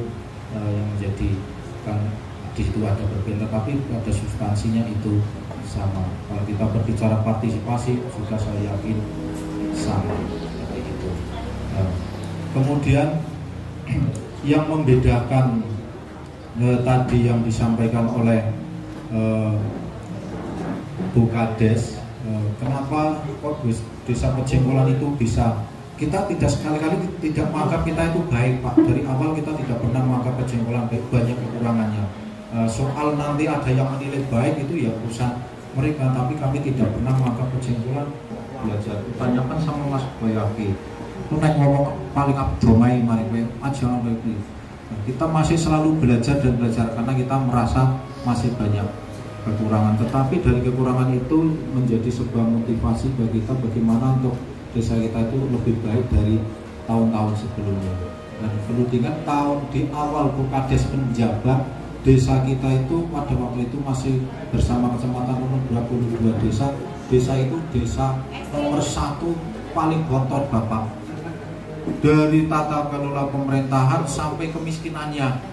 yang menjadi kan di situ ada berbeda, tapi ada substansinya itu sama. Kalau kita berbicara partisipasi sudah saya yakin sama seperti itu. Kemudian yang membedakan tadi yang disampaikan oleh Bu Kades, kenapa kok desa Pejenggolan itu bisa, kita tidak sekali-kali tidak menganggap kita itu baik Pak, dari awal kita tidak pernah menganggap Pejenggolan baik, banyak kekurangannya. Soal nanti ada yang menilai baik itu ya urusan mereka, tapi kami tidak pernah menganggap Pejenggolan belajar. Tanyakan sama Mas Bayaki, naik ngomong paling abdomai mari aja lagi. Kita masih selalu belajar dan belajar karena kita merasa masih banyak kekurangan, tetapi dari kekurangan itu menjadi sebuah motivasi bagi kita bagaimana untuk desa kita itu lebih baik dari tahun-tahun sebelumnya. Dan perlu diingat tahun di awal Bu Kades menjabat, desa kita itu pada waktu itu masih bersama kecamatan nomor 22 desa, desa itu desa nomor 1 paling bontot Bapak, dari tata kelola pemerintahan sampai kemiskinannya.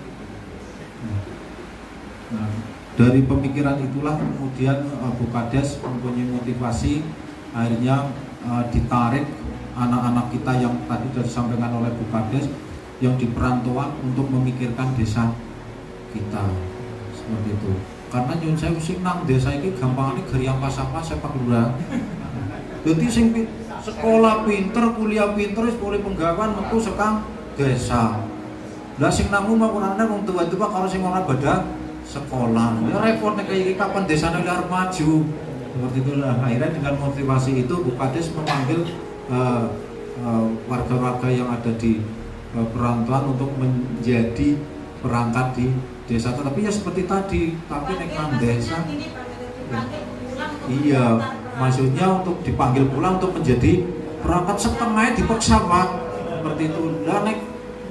Nah, dari pemikiran itulah kemudian Bu Kades mempunyai motivasi, akhirnya ditarik anak-anak kita yang tadi sudah disampaikan oleh Bu Kades yang di perantauan untuk memikirkan desa kita seperti itu. Karena nyun saya sing nang desa ini gampangnya geriang pas-pas Pak Lurah. Jadi sing sekolah pinter, kuliah pinter, boleh penggawean metu sekang desa. Lah sing nang omah kurangane wong tua-tua kalau sing ora badha sekolah. Ya repot nek iki kapan desane arep maju. Seperti itulah. Akhirnya dengan motivasi itu Bu Kades memanggil warga-warga yang ada di perantauan untuk menjadi perangkat di desa. Tapi ya seperti tadi, tapi nek nang desa. Iya, maksudnya untuk dipanggil pulang untuk menjadi perangkat setengahnya dipaksa Pak, seperti itu. Lah nek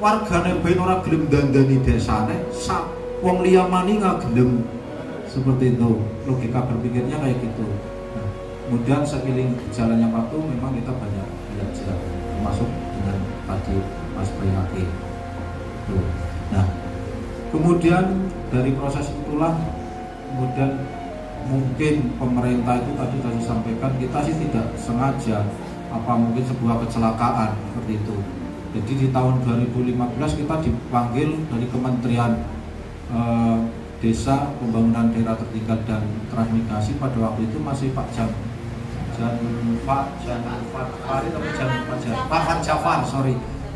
wargane ben ora gelem dandani desane, sak wong liyamani nggak gelem, seperti itu. Logika berpikirnya kayak gitu. Nah, kemudian seiring jalannya waktu memang kita banyak belajar, termasuk dengan tadi Mas Priaki. Nah, kemudian dari proses itulah kemudian mungkin pemerintah itu tadi saya sampaikan, kita sih tidak sengaja, apa mungkin sebuah kecelakaan seperti itu. Jadi di tahun 2015 kita dipanggil dari Kementerian Desa, Pembangunan Daerah Tertinggal dan Transmigrasi. Pada waktu itu masih Pak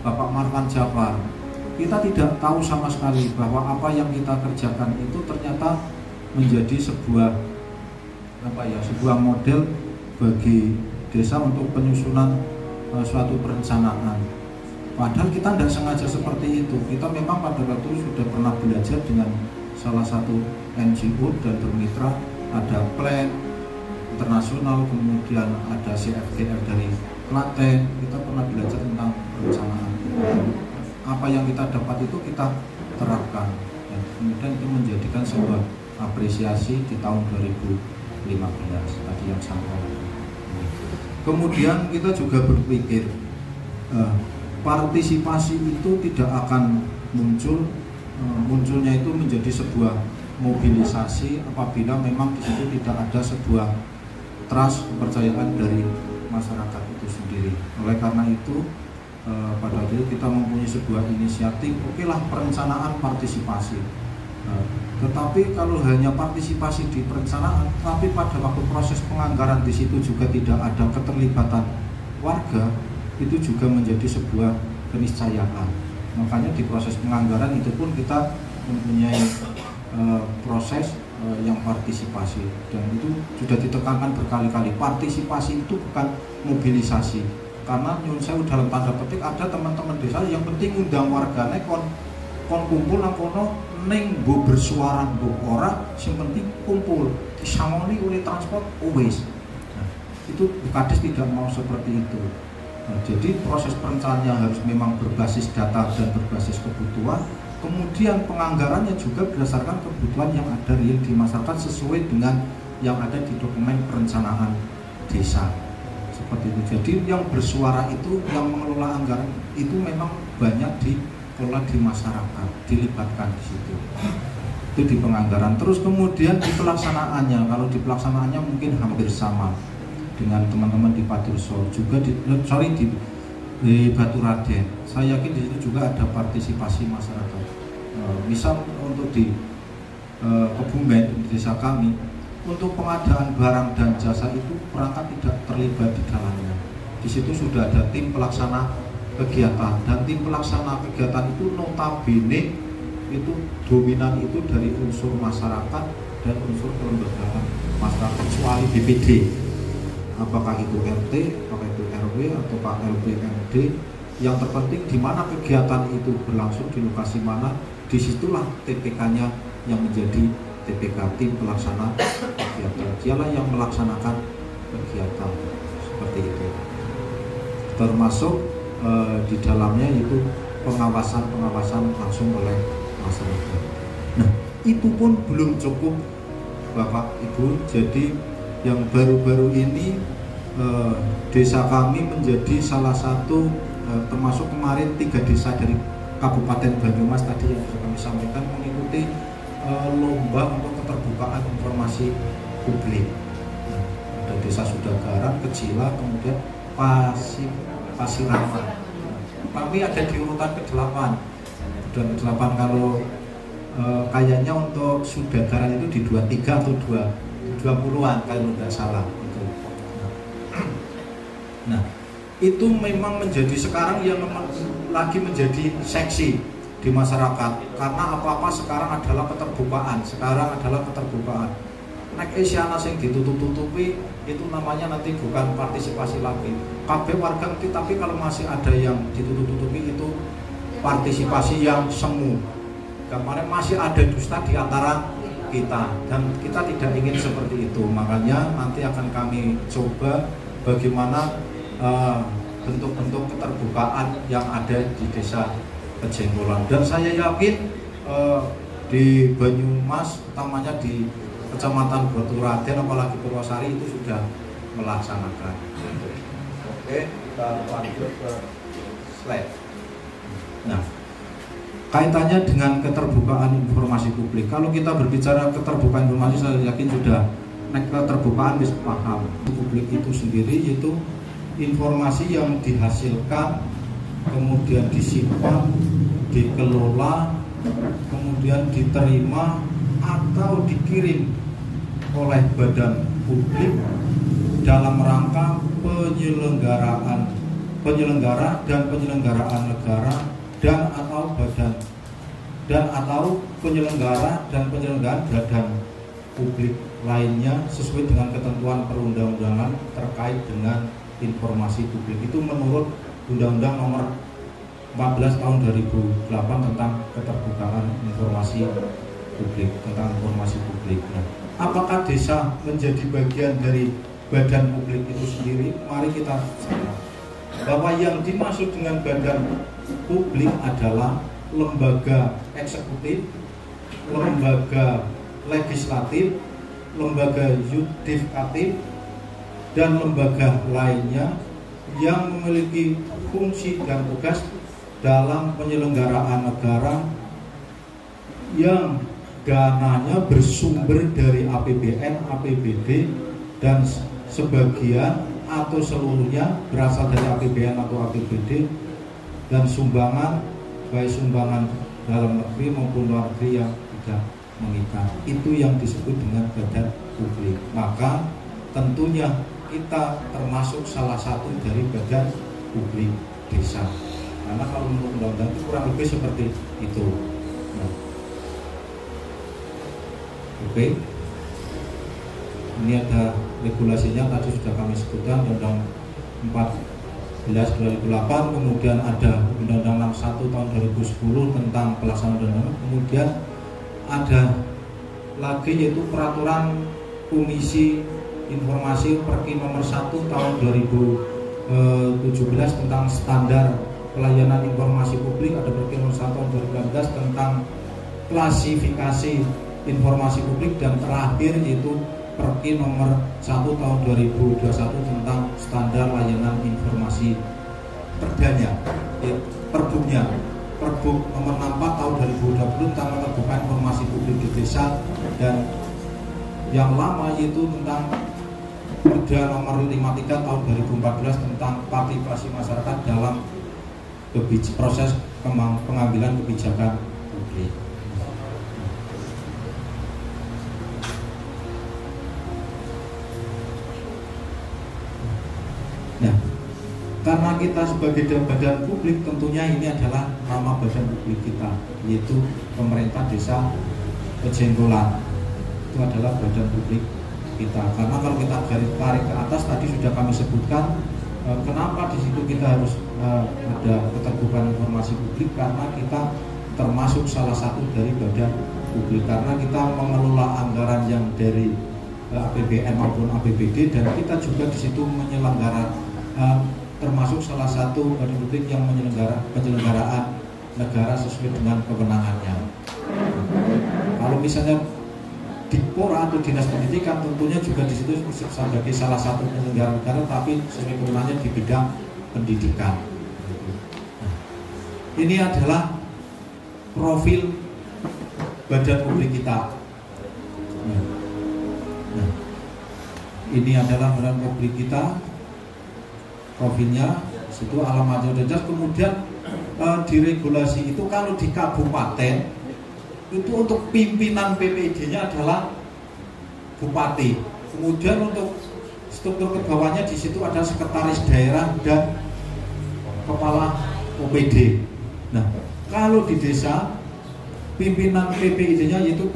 Bapak Marwan Jafar. Kita tidak tahu sama sekali bahwa apa yang kita kerjakan itu ternyata menjadi sebuah model bagi desa untuk penyusunan suatu perencanaan. Padahal kita tidak sengaja seperti itu. Kita memang pada waktu sudah pernah belajar dengan salah satu NGO dan bermitra, ada Plan Internasional, kemudian ada CFDR dari Klaten. Kita pernah belajar tentang perencanaan. Apa yang kita dapat itu kita terapkan, dan kemudian itu menjadikan sebuah apresiasi di tahun 2015 tadi yang sampai. Kemudian kita juga berpikir partisipasi itu tidak akan munculnya itu menjadi sebuah mobilisasi apabila memang di situ tidak ada sebuah trust, kepercayaan dari masyarakat itu sendiri. Oleh karena itu pada waktu itu kita mempunyai sebuah inisiatif, okelah perencanaan partisipasi. Tetapi kalau hanya partisipasi di perencanaan, tapi pada waktu proses penganggaran di situ juga tidak ada keterlibatan warga, itu juga menjadi sebuah keniscayaan. Makanya di proses penganggaran itu pun kita mempunyai proses yang partisipasi, dan itu sudah ditekankan berkali-kali. Partisipasi itu bukan mobilisasi. Karena nyun sewu dalam tanda petik ada teman-teman desa yang penting undang wargane kon kumpul nang kono ning mbok bersuara mbok ora, sing penting kumpul disangoni oleh transport wis. Nah, itu Bukades tidak mau seperti itu. Nah, jadi proses perencanaannya harus memang berbasis data dan berbasis kebutuhan. Kemudian penganggarannya juga berdasarkan kebutuhan yang ada real di masyarakat sesuai dengan yang ada di dokumen perencanaan desa. Seperti itu. Jadi yang bersuara itu, yang mengelola anggaran itu memang banyak dikelola di masyarakat, dilibatkan di situ. Itu di penganggaran. Terus kemudian di pelaksanaannya, kalau di pelaksanaannya mungkin hampir sama dengan teman-teman di Padurso, juga di Baturaden. Saya yakin di situ juga ada partisipasi masyarakat. Misal untuk di Kebumen, di desa kami, untuk pengadaan barang dan jasa itu perangkat tidak terlibat di dalamnya. Di situ sudah ada tim pelaksana kegiatan, dan tim pelaksana kegiatan itu notabene itu dominan itu dari unsur masyarakat dan unsur kelembagaan masyarakat, kecuali BPD. Apakah itu RT, apakah itu RW, atau LPMD, yang terpenting di mana kegiatan itu berlangsung, di lokasi mana, disitulah TPK-nya yang menjadi TPK, tim pelaksana kegiatan. Dialah yang melaksanakan kegiatan seperti itu. Termasuk di dalamnya itu pengawasan langsung oleh masyarakat. Nah, itu pun belum cukup Bapak Ibu. Jadi yang baru-baru ini desa kami menjadi salah satu, termasuk kemarin 3 desa dari Kabupaten Banyumas tadi yang sudah kami sampaikan mengikuti lomba untuk keterbukaan informasi publik. Nah, ada desa Sudagaran, Kecila, kemudian Pasiraman. Kami ada di urutan ke-8. Dan ke-8 kalau kayaknya untuk Sudagaran itu di 23 atau 20-an kalau tidak salah itu. Nah, itu memang menjadi sekarang yang lagi menjadi seksi di masyarakat, karena apa-apa sekarang adalah keterbukaan. Nek Asiana sing ditutup-tutupi itu namanya nanti bukan partisipasi lagi. Kabeh warga ngerti, tapi kalau masih ada yang ditutup-tutupi itu partisipasi yang semu. Kemarin masih ada dusta di antara kita, dan kita tidak ingin seperti itu. Makanya nanti akan kami coba bagaimana bentuk-bentuk keterbukaan yang ada di Desa Pejenggolan, dan saya yakin di Banyumas, utamanya di Kecamatan Boturaden apalagi Purwosari itu sudah melaksanakan. Oke, kita lanjut ke slide. Nah, kaitannya dengan keterbukaan informasi publik. Kalau kita berbicara keterbukaan informasi, saya yakin sudah keterbukaan bisa paham. Publik itu sendiri yaitu informasi yang dihasilkan, kemudian disimpan, dikelola, kemudian diterima atau dikirim oleh badan publik dalam rangka penyelenggara dan penyelenggaraan negara dan atau penyelenggara dan penyelenggaraan badan publik lainnya sesuai dengan ketentuan perundang-undangan terkait dengan informasi publik. Itu menurut Undang-Undang Nomor 14 Tahun 2008 tentang keterbukaan informasi publik, tentang informasi publik. Nah, apakah desa menjadi bagian dari badan publik itu sendiri? Mari kita sadar bahwa yang dimaksud dengan badan publik adalah lembaga eksekutif, lembaga legislatif, lembaga yudikatif, dan lembaga lainnya yang memiliki fungsi dan tugas dalam penyelenggaraan negara yang dananya bersumber dari APBN, APBD, dan sebagian atau seluruhnya berasal dari APBN atau APBD, dan sumbangan, baik sumbangan dalam negeri maupun luar negeri yang tidak mengikat. Itu yang disebut dengan badan publik. Maka tentunya kita termasuk salah satu dari badan publik desa. Karena kalau menurut undang-undang itu kurang lebih seperti itu. Nah. Oke. Ini ada regulasinya, tadi sudah kami sebutkan, Undang-Undang 14/2008, kemudian ada Undang-Undang 61 tahun 2010 tentang pelaksanaan undang-undang, kemudian ada lagi yaitu Peraturan Komisi Informasi Perki nomor 1 tahun 2017 tentang standar pelayanan informasi publik, ada Perki nomor 1 tahun 2018 tentang klasifikasi informasi publik, dan terakhir yaitu Perki nomor 1 tahun 2021 tentang standar layanan informasi perdanya, perbuknya, Perbuk nomor 64 tahun 2020 tentang keterbukaan informasi publik di desa, dan yang lama yaitu tentang Perda nomor 53 tahun 2014 tentang partisipasi masyarakat dalam proses pengambilan kebijakan publik. Nah, karena kita sebagai badan publik, tentunya ini adalah nama badan publik kita, yaitu Pemerintah Desa Pejenggolan. Itu adalah badan publik kita. Karena kalau kita garis tarik ke atas, tadi sudah kami sebutkan kenapa di situ kita harus ada keterbukaan informasi publik, karena kita termasuk salah satu dari badan publik, karena kita mengelola anggaran yang dari APBN maupun APBD, dan kita juga di situ termasuk salah satu badan publik yang penyelenggaraan negara sesuai dengan kewenangannya. Kalau misalnya Dikpora atau Dinas Pendidikan, tentunya juga di situ sebagai salah satu penyelenggara negara, tapi sesuai kewenangannya di bidang pendidikan. Ini adalah profil badan publik kita. Nah, ini adalah badan publik kita, profilnya, situ alamatnya sudah jelas. Kemudian di regulasi itu kalau di kabupaten itu untuk pimpinan PPID-nya adalah bupati. Kemudian untuk struktur ke bawahnya di situ ada sekretaris daerah dan kepala OPD. Nah, kalau di desa pimpinan PPID-nya yaitu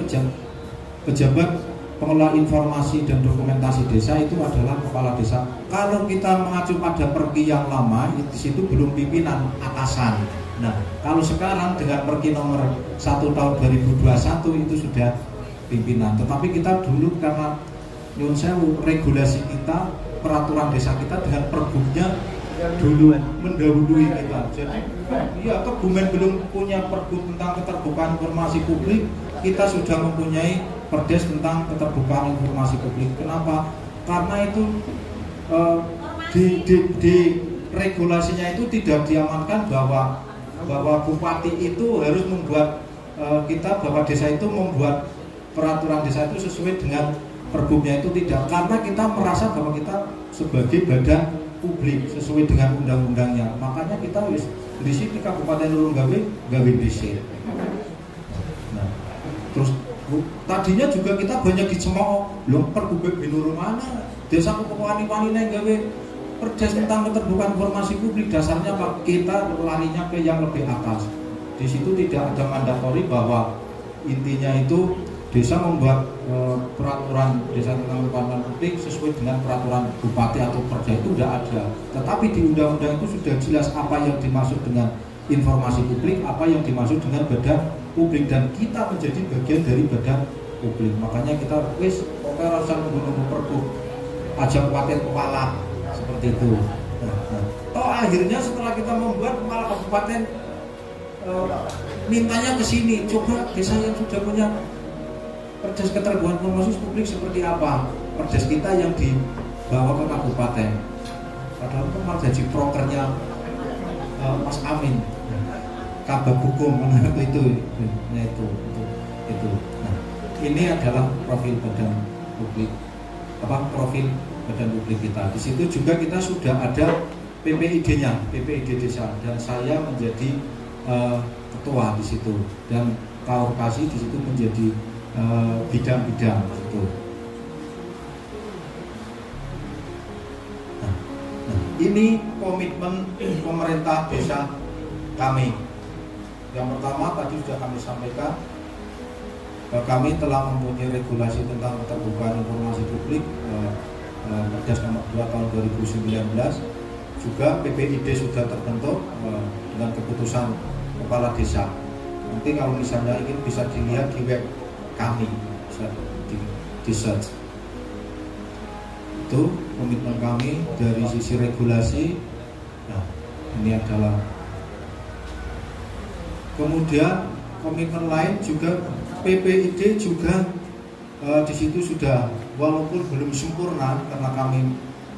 pejabat pengelola informasi dan dokumentasi desa, itu adalah kepala desa. Kalau kita mengacu pada Perki yang lama, di situ belum pimpinan, atasan. Nah, kalau sekarang dengan Perki nomor 1 tahun 2021 itu sudah pimpinan. Tetapi kita dulu karena nyun sewu, regulasi kita, peraturan desa kita dengan perbuknya dulu mendahului kita. Jadi ya Kebumen belum punya perbuk tentang keterbukaan informasi publik, kita sudah mempunyai perdes tentang keterbukaan informasi publik. Kenapa? Karena itu di regulasinya itu tidak diamankan bahwa bupati itu harus membuat kita bahwa desa itu membuat peraturan desa itu sesuai dengan perbuknya, itu tidak, karena kita merasa bahwa kita sebagai badan publik sesuai dengan undang-undangnya. Makanya kita di sini Kabupaten Nulung gawe desa. Nah, terus tadinya juga kita banyak dicemooh, loh perbuk binuru mana? Desa Kepewani-wani gawe perdes tentang keterbukaan informasi publik, dasarnya Pak, kita larinya ke yang lebih atas. Di situ tidak ada mandatori bahwa intinya itu desa membuat peraturan desa tentang keterbukaan publik sesuai dengan peraturan bupati atau perda, itu tidak ada. Tetapi di undang-undang itu sudah jelas apa yang dimaksud dengan informasi publik, apa yang dimaksud dengan badan publik, dan kita menjadi bagian dari badan publik. Makanya kita pokoknya rasa nunggu perbu aja khawatir kepala seperti itu. Toh akhirnya setelah kita membuat, kepala kabupaten mintanya ke sini, coba desa yang sudah punya perdes keterbukaan informasi publik seperti apa perdes kita yang dibawa ke kabupaten. Padahal malah jadi prokernya Mas Amin, kabak hukum itu. Nah, ini adalah profil badan publik, profil badan publik kita. Di situ juga kita sudah ada PPID-nya, PPID desa, dan saya menjadi ketua di situ, dan Kaorkasi di situ menjadi bidang-bidang itu. Nah, ini komitmen pemerintah desa kami. Yang pertama tadi sudah kami sampaikan, kami telah mempunyai regulasi tentang keterbukaan informasi publik Perdes nomor 2 tahun 2019. Juga PPID sudah terbentuk dengan keputusan kepala desa. Nanti kalau misalnya ingin bisa dilihat di web kami, bisa di search. Itu komitmen kami dari sisi regulasi. Nah, ini adalah. Kemudian komitmen lain juga PPID juga di situ sudah, walaupun belum sempurna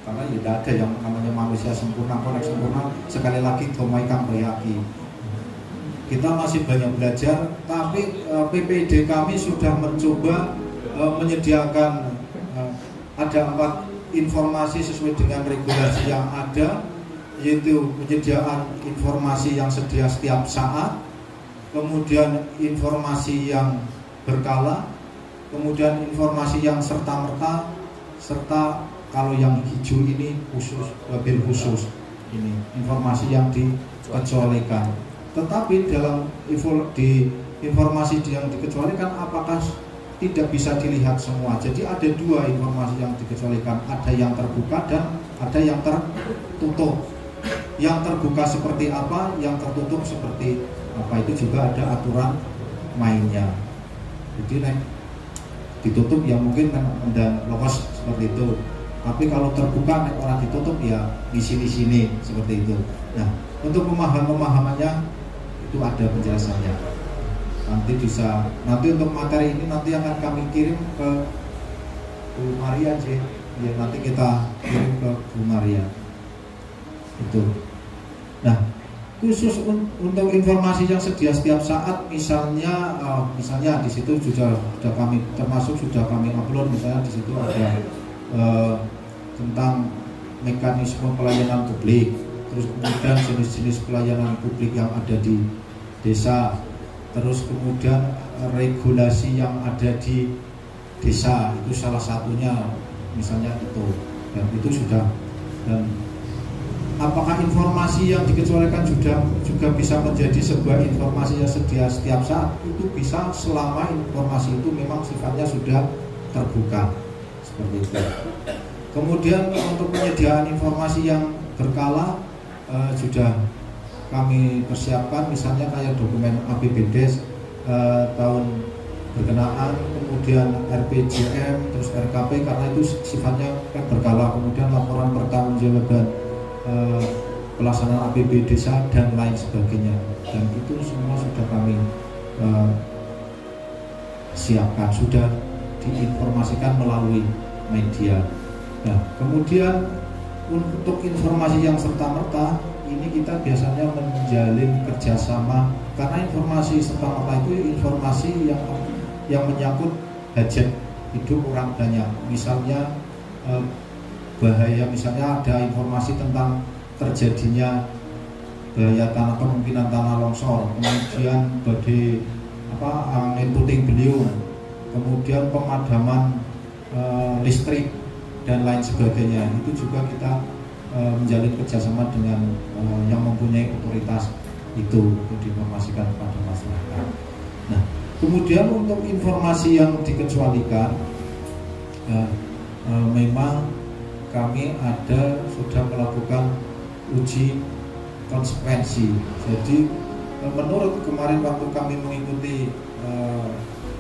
karena ya tidak ada yang namanya manusia sempurna, konek sempurna. Sekali lagi domai kang bayaki. Kita masih banyak belajar, tapi PPID kami sudah mencoba menyediakan ada 4 informasi sesuai dengan regulasi yang ada, yaitu penyediaan informasi yang sedia setiap saat, kemudian informasi yang berkala, kemudian informasi yang serta-merta, serta kalau yang hijau ini khusus, wabil khusus, ini informasi yang dikecualikan. Tetapi dalam informasi yang dikecualikan, apakah tidak bisa dilihat semua? Jadi ada 2 informasi yang dikecualikan, ada yang terbuka dan ada yang tertutup. Yang terbuka seperti apa, yang tertutup seperti apa, itu juga ada aturan mainnya. Jadi ditutup ya mungkin dan lolos seperti itu. Tapi kalau terbuka orang ditutup ya di sini seperti itu. Nah, untuk pemahamannya itu ada penjelasannya. Nanti untuk materi ini nanti akan kami kirim ke Bu Maria sih. Ya, nanti kita kirim ke Bu Maria. Itu. Nah, khusus untuk informasi yang sedia setiap saat, misalnya di situ sudah kami termasuk sudah kami upload, misalnya di situ ada tentang mekanisme pelayanan publik, terus kemudian jenis-jenis pelayanan publik yang ada di desa, terus kemudian regulasi yang ada di desa, itu salah satunya misalnya itu, dan itu sudah. Dan apakah informasi yang dikecualikan juga bisa menjadi sebuah informasi yang sedia setiap saat? Itu bisa selama informasi itu memang sifatnya sudah terbuka seperti itu. Kemudian untuk penyediaan informasi yang berkala sudah kami persiapkan, misalnya kayak dokumen APBD tahun berkenaan, kemudian RPJM, terus RKP karena itu sifatnya kan berkala, kemudian laporan pertanggungjawaban pelaksanaan APB desa dan lain sebagainya, dan itu semua sudah kami siapkan, sudah diinformasikan melalui media. Nah, kemudian untuk informasi yang serta-merta ini kita biasanya menjalin kerjasama, karena informasi serta-merta itu informasi yang menyangkut hajat hidup orang banyak. Misalnya bahaya, misalnya ada informasi tentang terjadinya bahaya tanah, kemungkinan tanah longsor, kemudian badai angin puting beliung, kemudian pemadaman listrik dan lain sebagainya. Itu juga kita menjalin kerjasama dengan yang mempunyai otoritas itu untuk diinformasikan kepada masyarakat. Nah, kemudian untuk informasi yang dikecualikan, memang kami sudah melakukan uji konsekuensi. Jadi menurut kemarin waktu kami mengikuti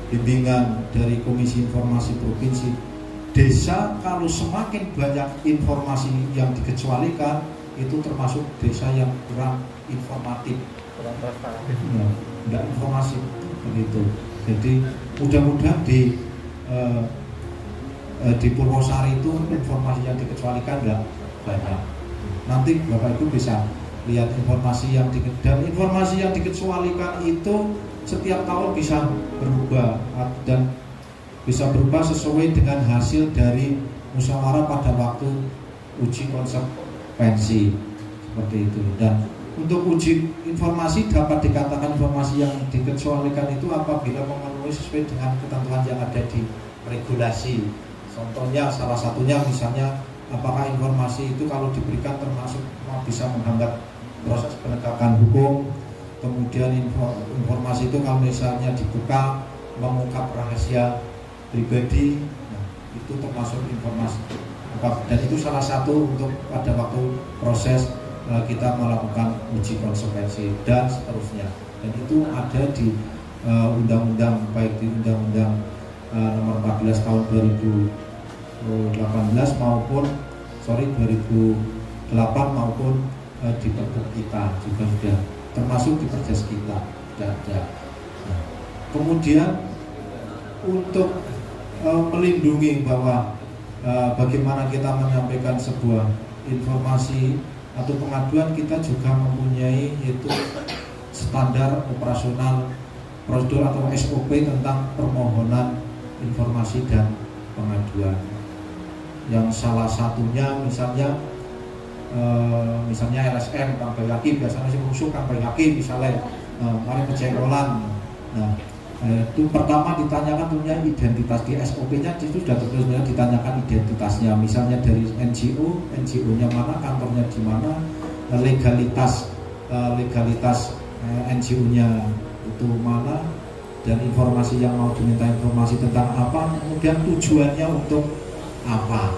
bimbingan dari Komisi Informasi Provinsi, desa kalau semakin banyak informasi yang dikecualikan itu termasuk desa yang kurang informatif, kurang transparan, tidak informasi begitu. Jadi mudah-mudahan di Purwosari itu informasi yang dikecualikan tidak banyak. Nanti Bapak Ibu bisa lihat informasi yang dikecualikan itu setiap tahun bisa berubah dan bisa berubah sesuai dengan hasil dari musyawarah pada waktu uji konsekuensi seperti itu. Dan untuk uji informasi dapat dikatakan informasi yang dikecualikan itu apabila memenuhi sesuai dengan ketentuan yang ada di regulasi. Contohnya salah satunya misalnya apakah informasi itu kalau diberikan termasuk bisa menghambat proses penegakan hukum. Kemudian informasi itu kalau misalnya dibuka mengungkap rahasia pribadi, nah, itu termasuk informasi. Dan itu salah satu untuk pada waktu proses kita melakukan uji konsekuensi dan seterusnya. Dan itu ada di undang-undang, baik di undang-undang nomor 14 tahun 2018 maupun 2008 maupun di Pergub kita juga sudah termasuk di Perdes kita sudah ada. Nah, kemudian untuk melindungi bahwa bagaimana kita menyampaikan sebuah informasi atau pengaduan, kita juga mempunyai yaitu standar operasional prosedur atau SOP tentang permohonan informasi dan pengaduan. Yang salah satunya misalnya LSM sampai lagi, biasanya si musuh sampai lagi misalnya mari penjenggolan. Nah, itu pertama ditanyakan tentunya identitas, di SOP-nya itu sudah tertulis, ditanyakan identitasnya, misalnya dari NGO-nya mana, kantornya di mana, legalitas NGO-nya itu mana, dan informasi yang mau diminta informasi tentang apa, kemudian tujuannya untuk apa,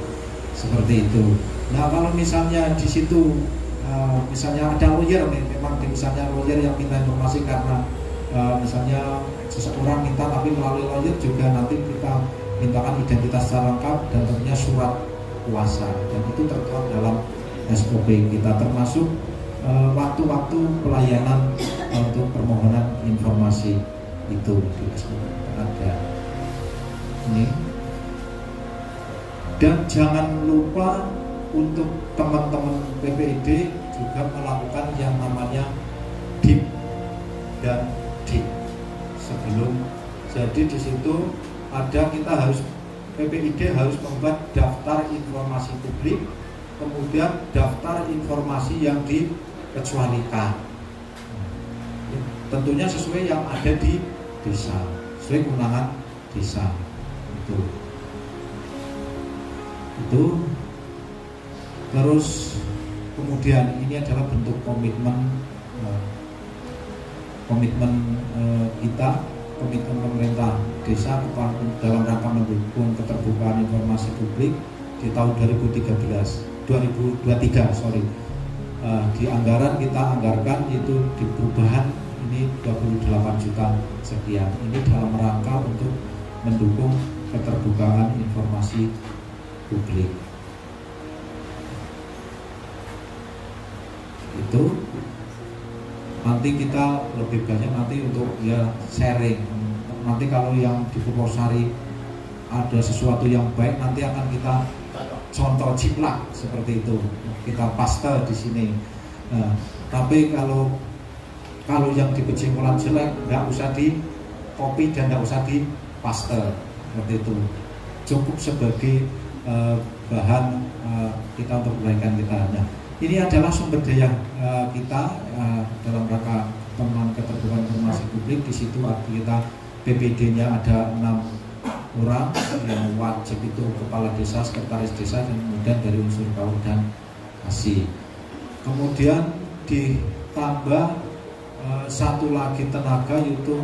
seperti itu. Nah, kalau misalnya di situ misalnya ada lawyer nih, memang misalnya lawyer yang minta informasi karena misalnya seseorang minta, tapi melalui lawyer juga nanti kita mintakan identitas secara lengkap dan tentunya surat kuasa, dan itu tertuang dalam SOP kita, termasuk waktu-waktu pelayanan untuk permohonan informasi itu di SOP ada ini. Dan jangan lupa untuk teman-teman PPID juga melakukan yang namanya DIP dan DIP sebelum. Jadi di situ ada, kita harus, PPID harus membuat daftar informasi publik, kemudian daftar informasi yang dikecualikan. Tentunya sesuai yang ada di desa, sesuai kewenangan desa itu. Terus kemudian ini adalah bentuk komitmen kita, komitmen pemerintah desa dalam rangka mendukung keterbukaan informasi publik di tahun 2023. Di anggaran kita anggarkan itu di perubahan ini 28 juta sekian. Ini dalam rangka untuk mendukung keterbukaan informasi publik. Itu nanti kita lebih banyak nanti untuk ya sharing. Nanti kalau yang di Purwosari ada sesuatu yang baik, nanti akan kita contoh ciplak seperti itu, kita paste di sini. Nah, tapi kalau yang di Pejenggolan jelek, nggak usah di copy dan nggak usah di paste seperti itu. Cukup sebagai bahan kita untuk kebaikan kita. Nah, ini adalah sumber daya kita dalam rangka pengembangan keterbukaan informasi publik. Di situ kita PPD-nya ada 6 orang yang wajib itu kepala desa, sekretaris desa, dan kemudian dari unsur kaum dan kasih. Kemudian ditambah satu lagi tenaga, yaitu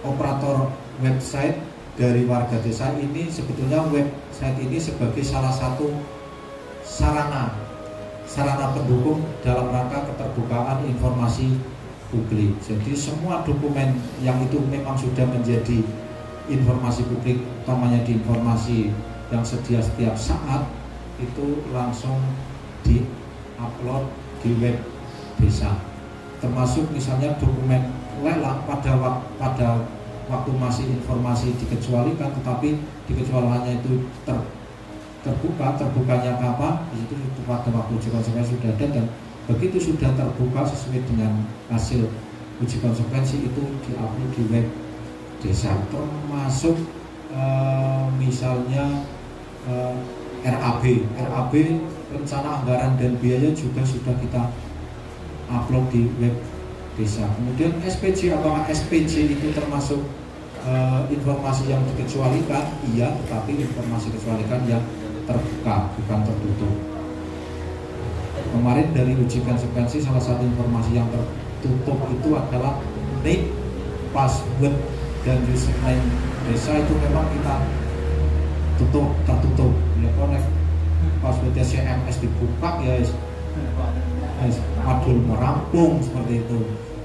operator website dari warga desa. Ini sebetulnya website ini sebagai salah satu sarana pendukung dalam rangka keterbukaan informasi publik. Jadi semua dokumen yang itu memang sudah menjadi informasi publik, utamanya di informasi yang sedia setiap saat, itu langsung di-upload di web desa. Termasuk misalnya dokumen lelang pada waktu masih informasi dikecualikan, tetapi dikecualiannya itu terbukanya kapan, itu pada waktu uji konsekuensi sudah ada, dan begitu sudah terbuka sesuai dengan hasil uji konsekuensi itu diupload di web desa. Termasuk misalnya RAB rencana anggaran dan biaya juga sudah kita upload di web desa. Kemudian SPJ, apakah SPJ itu termasuk informasi yang dikecualikan? Iya, tetapi informasi kecualikan yang terbuka, bukan tertutup. Kemarin dari uji konsekuensi, salah satu informasi yang tertutup itu adalah nick, password, dan username desa itu memang kita tertutup. Ya, konek passwordnya CMS dibuka ya madul merampung seperti itu.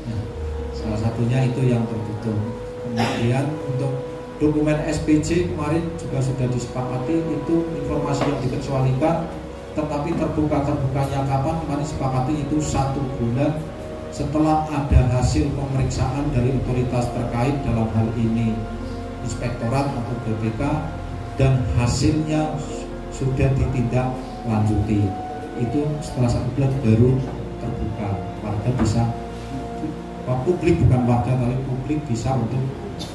Nah, salah satunya itu yang tertutup. Kemudian untuk dokumen SPJ kemarin juga sudah disepakati, itu informasi yang dikecualikan tetapi terbukanya kapan? Kemarin sepakati itu 1 bulan setelah ada hasil pemeriksaan dari otoritas terkait, dalam hal ini inspektorat atau BPK, dan hasilnya sudah ditindaklanjuti. Itu setelah 1 bulan baru terbuka, warga bisa, publik bukan warga tapi publik bisa untuk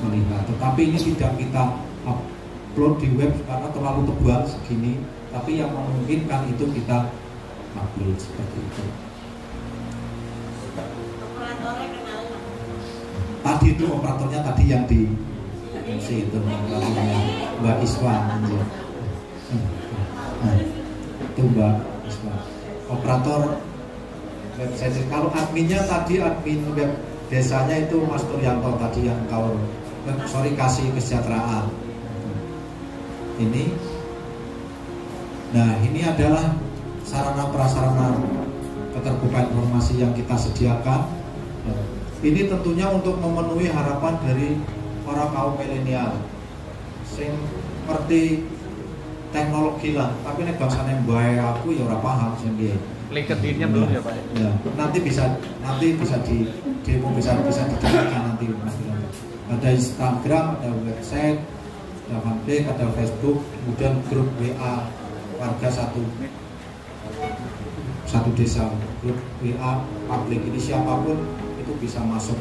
melihat. Tetapi ini tidak kita upload di web karena terlalu tebal segini, tapi yang memungkinkan itu kita upload seperti itu. Tadi itu operatornya tadi yang di MC itu, Mbak Iswan. Nah, itu Mbak Iswan, operator website. Kalau adminnya tadi, admin web desanya itu Mas Turyanto tadi yang kasih kesejahteraan. Ini, nah ini adalah sarana prasarana keterbukaan informasi yang kita sediakan. Ini tentunya untuk memenuhi harapan dari para kaum milenial sing ngerti teknologi lah, tapi nek bangsane mbae aku ya ora paham sing piye. LinkedIn-nya belum ya Pak? Ya, nanti bisa di demo, bisa didengarkan nanti Mas. Ada Instagram, ada website, ada fanpage, ada Facebook, kemudian grup WA warga satu desa, grup WA publik. Ini siapapun itu bisa masuk.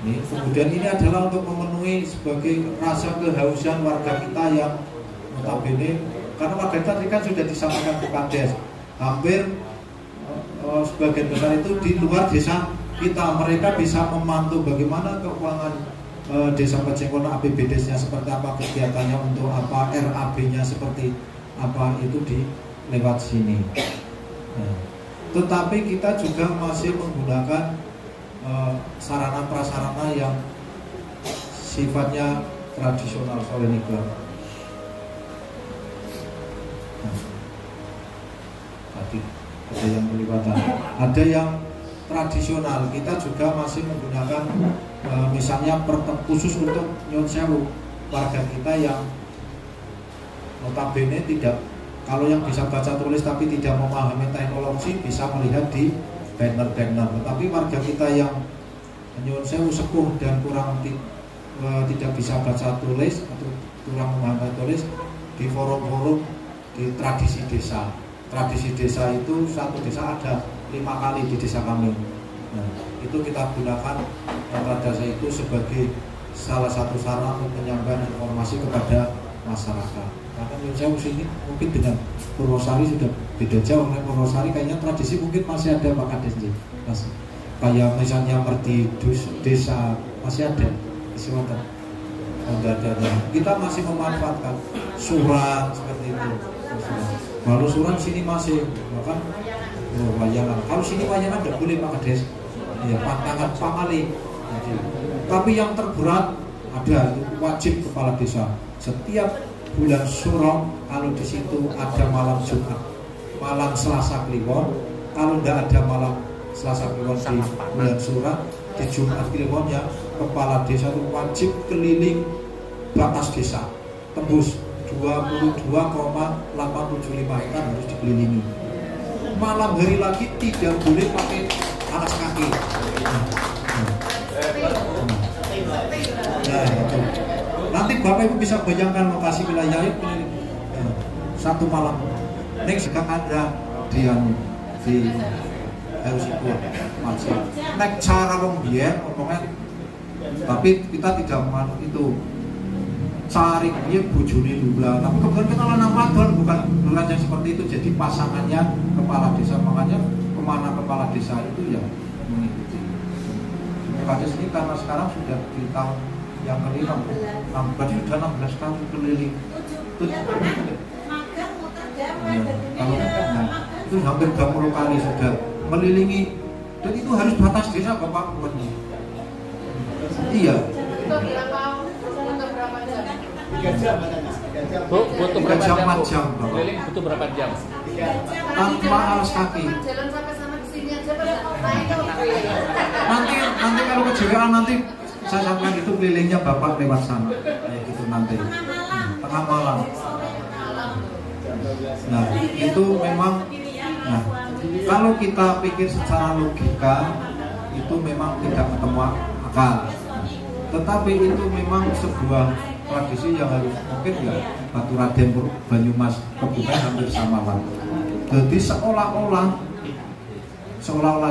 Ini, kemudian ini adalah untuk memenuhi sebagai rasa kehausan warga kita yang notabene, karena warga kita tadi kan sudah disampaikan ke Kades, hampir sebagian besar itu di luar desa kita. Mereka bisa memantau bagaimana keuangan desa Pejenggolan, APBD-nya seperti apa, kegiatannya untuk apa, RAB-nya seperti apa, itu di lewat sini. Nah, tetapi kita juga masih menggunakan sarana prasarana yang sifatnya tradisional Soleniga. Nah, tadi ada yang pelibatan, ada yang tradisional, kita juga masih menggunakan misalnya khusus untuk Nyun Sewu, warga kita yang notabene tidak, kalau yang bisa baca tulis tapi tidak memahami teknologi bisa melihat di banner-banner. Tetapi warga kita yang Nyun Sewu sepuh dan tidak bisa baca tulis atau kurang memahami tulis, di forum-forum di tradisi desa. Tradisi desa itu satu desa ada 5 kali di desa kami. Nah, itu kita gunakan tradisi itu sebagai salah satu sarana untuk penyampaian informasi kepada masyarakat. Karena Nyun Sewu sini mungkin dengan Purwosari sudah beda jauh. Purwosari kayaknya tradisi mungkin masih ada Pak Kades, masih. Kayak misalnya merdi desa masih ada isiwatan. Kita masih memanfaatkan surat seperti itu. Kalau surat sini masih bahkan wayangan. Kalau sini wayangan tidak boleh Pak Kades. Ya, pantangan pamali. Tapi yang terberat ada wajib kepala desa. Setiap bulan Suro kalau di situ ada malam Jumat, malam Selasa Kliwon. Kalau tidak ada malam Selasa Kliwon di bulan Suro, di Jumat Kliwonnya kepala desa itu wajib keliling batas desa, tembus 22,875 hektar harus dikelilingi. Malam hari lagi tidak boleh pakai alas kaki. Nah, itu. Nanti Bapak Ibu bisa bayangkan lokasi wilayahnya satu malam. Next juga ada di harus itu masih. Nek cara wong biyen omongnya, tapi kita tidak menganut itu. Cari dia bojone lula, tapi kemudian kita lanang wadon bukan lula yang seperti itu. Jadi pasangannya kepala desa, makanya kemana kepala desa itu ya mengikuti. Pada sini karena sekarang sudah di tahun yang kelima, berarti sudah 16 tahun keliling. Kalau itu hampir 20 kali sudah melilingi, dan itu harus batas desa Bapak buatnya. Iya. Bu, butuh berapa jam? 4 jam, Keliling butuh berapa jam? Tanpa alas kaki. Jalan sampai sana ke sini aja Nanti kalau kejewean nanti saya sampaikan itu kelilingnya Bapak lewat sana, kayak gitu nanti. Tengah malam. Nah, itu memang. Nah, kalau kita pikir secara logika itu memang tidak ketemu akal. Tetapi itu memang sebuah tradisi yang harus mungkin ya Baturaden Banyumas Kebumen hampir sama lah. Jadi seolah-olah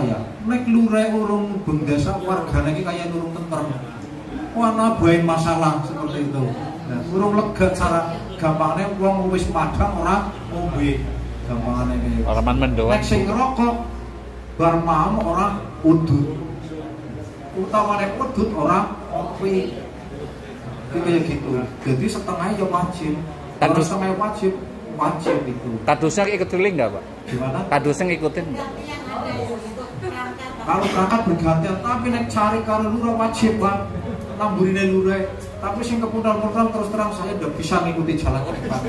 ya nek lure urung bendesa wargane iki kaya urung tentrem. Ana bae masalah seperti itu. Nah, urung lega cara gampangane wong wis madang ora ngombe. Gampangane iki. Oraman mendoan. Nek sing ngerokok bar mau ora udut. Utamane udut ora ngopi. Kayak gitu. Jadi setengahnya ya wajib. Kalau setengahnya wajib itu. Kadusnya ikut keliling nggak Pak? Gimana? Kadusnya ngikutin. Kalau berangkat bergantian, tapi nek cari kalau lurah wajib Bang. Namburine lurah. Tapi sing kepundal-pundal terus terang saya udah bisa ngikuti jalan cepat.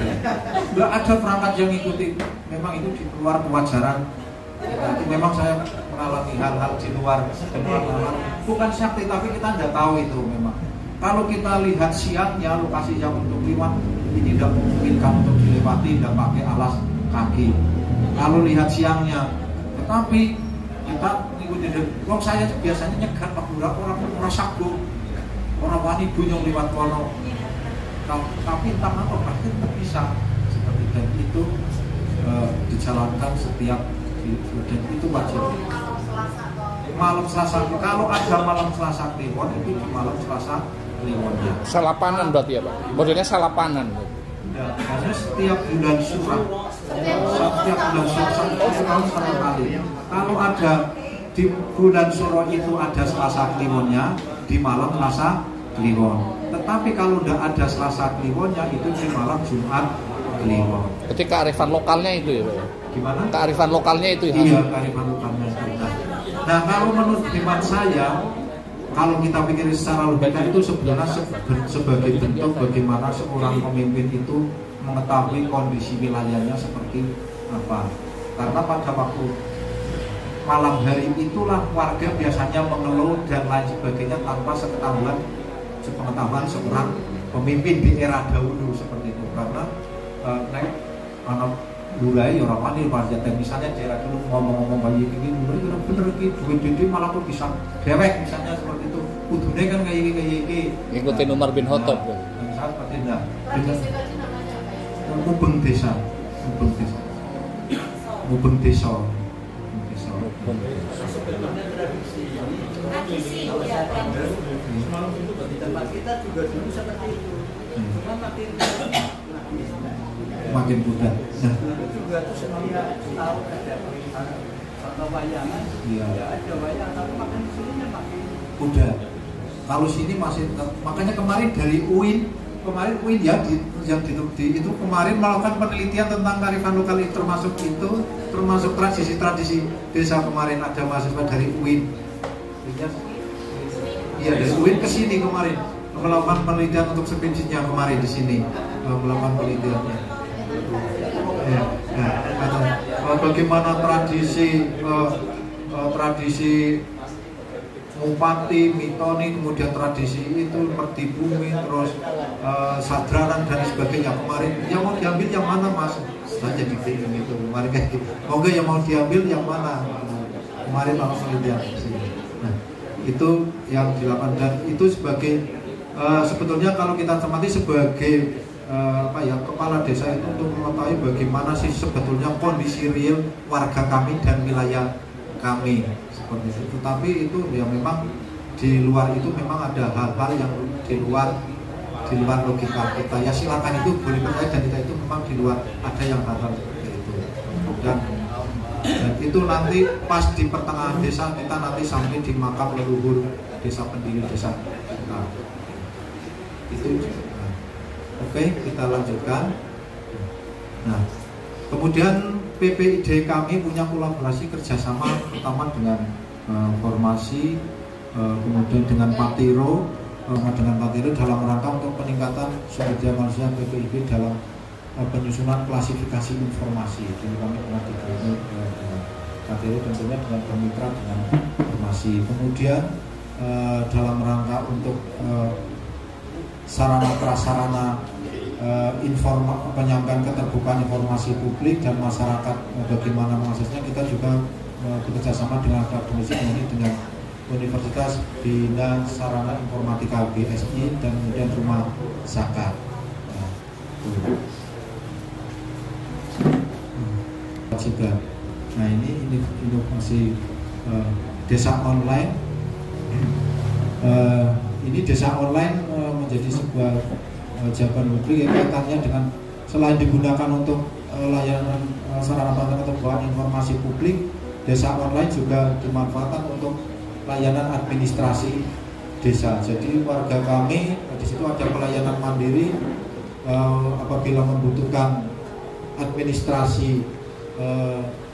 Nggak ada perangkat yang ngikuti. Memang itu di luar kewajaran. Itu memang saya mengalami hal-hal di luar. Bukan sakti, tapi kita tidak tahu itu memang. Kalau kita lihat siangnya lokasi yang untuk lewat ini tidak memungkinkan untuk dilewati, tidak pakai alas kaki. Kalau lihat siangnya, tetapi kita ngikutin. Wong saya biasanya nyegat Pak Lurah orang sagu, orang wani bunyong lewat kono. Tapi entah apa pasti tidak bisa seperti dan itu dijalankan setiap dan itu wajib. Malam Selasa, kalau ada malam Selasa Kliwon itu di malam Selasa Kliwonnya. Salapanan berarti ya Pak? Modelnya salapanan. Ya, maksudnya setiap bulan Suro, setahun satu kali. Kalau ada di bulan Suro itu ada Selasa Kliwonnya, di malam Selasa Kliwon. Tetapi kalau tidak ada Selasa Kliwonnya itu di malam Jumat Kliwon. Ketika kearifan lokalnya itu ya Pak? Gimana? Kearifan lokalnya itu ya? Iya, kearifan lokalnya. Nah, kalau menurut hemat saya, kalau kita pikir secara logika itu sebenarnya sebagai bentuk bagaimana seorang pemimpin itu mengetahui kondisi wilayahnya seperti apa. Karena pada waktu malam hari itulah warga biasanya mengeluh dan lain sebagainya tanpa sepengetahuan seorang pemimpin di era dahulu seperti itu. Karena anak lurai orang wani pasti misalnya daerah dulu ngomong-ngomong kayak gini, lurai orang bener gitu, duit malah kok bisa dewek misalnya seperti itu. Kudune kan kayak gini. Ngikutin Umar bin Khattab. Misal seperti itu. Tradisi tadi namanya apa ya? Mubeng desa. Tradisi ya. Di tempat kita juga dulu seperti itu. Cuma makin mudah. Nah, itu juga tuh setiap tahun ada wayangan. Iya. Ya ada wayang, tapi makin sini makin udah. Kalau sini masih makanya kemarin dari UIN ya itu kemarin melakukan penelitian tentang kearifan lokal itu termasuk tradisi desa. Kemarin ada mahasiswa dari UIN. Iya, dari UIN ke sini kemarin melakukan penelitian untuk skripsinya kemarin di sini melakukan penelitiannya. Ya, bagaimana tradisi Mupati, Mitoni, kemudian tradisi itu Merti Bumi, terus Sadranan dan sebagainya. Kemarin yang mau diambil yang mana mas? Saya jadi bingung itu kemarin kayak gitu. Oke, yang mau diambil yang mana? Kemarin langsung penelitian. Nah, itu yang dilakukan dan itu sebagai sebetulnya kalau kita cermati sebagai kepala desa itu untuk mengetahui bagaimana sih sebetulnya kondisi real warga kami dan wilayah kami seperti itu. Tapi itu ya memang di luar itu memang ada hal-hal yang di luar logika kita. Ya silakan, itu boleh percaya dan tidak, itu memang di luar ada yang hal-hal seperti itu. Dan itu nanti pas di pertengahan desa kita nanti sampai di makam leluhur desa pendiri desa kita. Itu. Oke, kita lanjutkan. Nah, kemudian PPID kami punya kolaborasi kerjasama pertama dengan formasi, kemudian dengan Patiro dalam rangka untuk peningkatan sumber daya manusia PPID dalam penyusunan klasifikasi informasi. Jadi kami pernah dibantu dengan Patiro tentunya dengan bermitra dengan formasi. Kemudian dalam rangka untuk sarana prasarana penyampaian keterbukaan informasi publik dan masyarakat bagaimana mengaksesnya, kita juga bekerjasama dengan akademisi dengan Universitas Bina Sarana Informatika BSI dan kemudian Rumah Zakat. Juga. Nah ini inovasi desa online. Ini desa online menjadi sebuah jawaban publik yang kaitannya dengan selain digunakan untuk layanan sarana keterbukaan informasi publik, desa online juga dimanfaatkan untuk layanan administrasi desa. Jadi warga kami di situ ada pelayanan mandiri apabila membutuhkan administrasi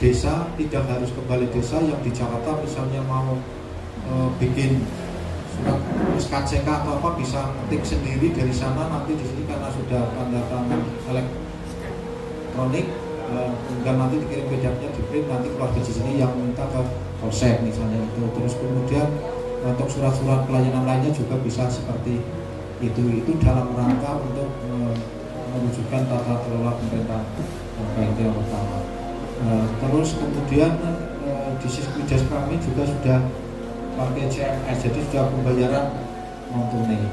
desa, tidak harus ke balai desa yang di Jakarta misalnya mau bikin SKCK atau apa bisa ketik sendiri dari sana. Nanti di sini karena sudah tanda tangan elektronik, tinggal nanti dikirim PDF-nya di print, nanti keluar di sini yang minta ke Polsek misalnya itu. Terus kemudian untuk surat-surat pelayanan lainnya juga bisa seperti itu dalam rangka untuk mewujudkan tata kelola pemerintah baik yang pertama. Terus kemudian di sisi kami juga sudah pakai CMS, jadi sudah pembayaran non tunai.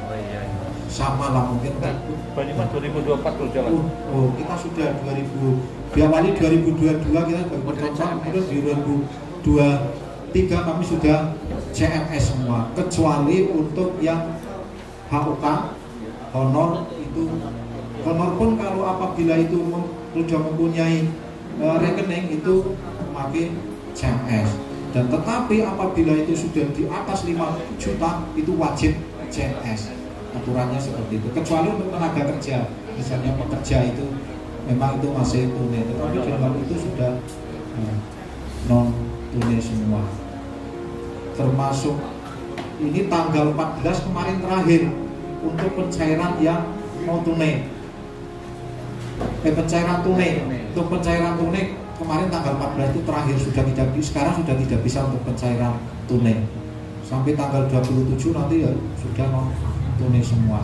Sama lah mungkin kan. Banyumas 2024 terus jalan. Kita sudah diawali 2022 kita bercontoh, kemudian di 2023 kami sudah CMS semua, kecuali untuk yang HOK, honor itu. Honor pun kalau apabila itu sudah mempunyai rekening itu memakai CMS. Dan tetapi apabila itu sudah di atas 5 juta itu wajib CMS. Aturannya seperti itu. Kecuali untuk tenaga kerja, misalnya pekerja itu memang itu masih tunai. Tetapi di luar itu sudah non tunai semua. Termasuk ini tanggal 14 kemarin terakhir untuk pencairan yang non tunai. Pencairan tunai. Untuk pencairan tunai kemarin tanggal 14 itu terakhir sekarang sudah tidak bisa untuk pencairan tunai. Sampai tanggal 27 nanti ya sudah non tunai semua.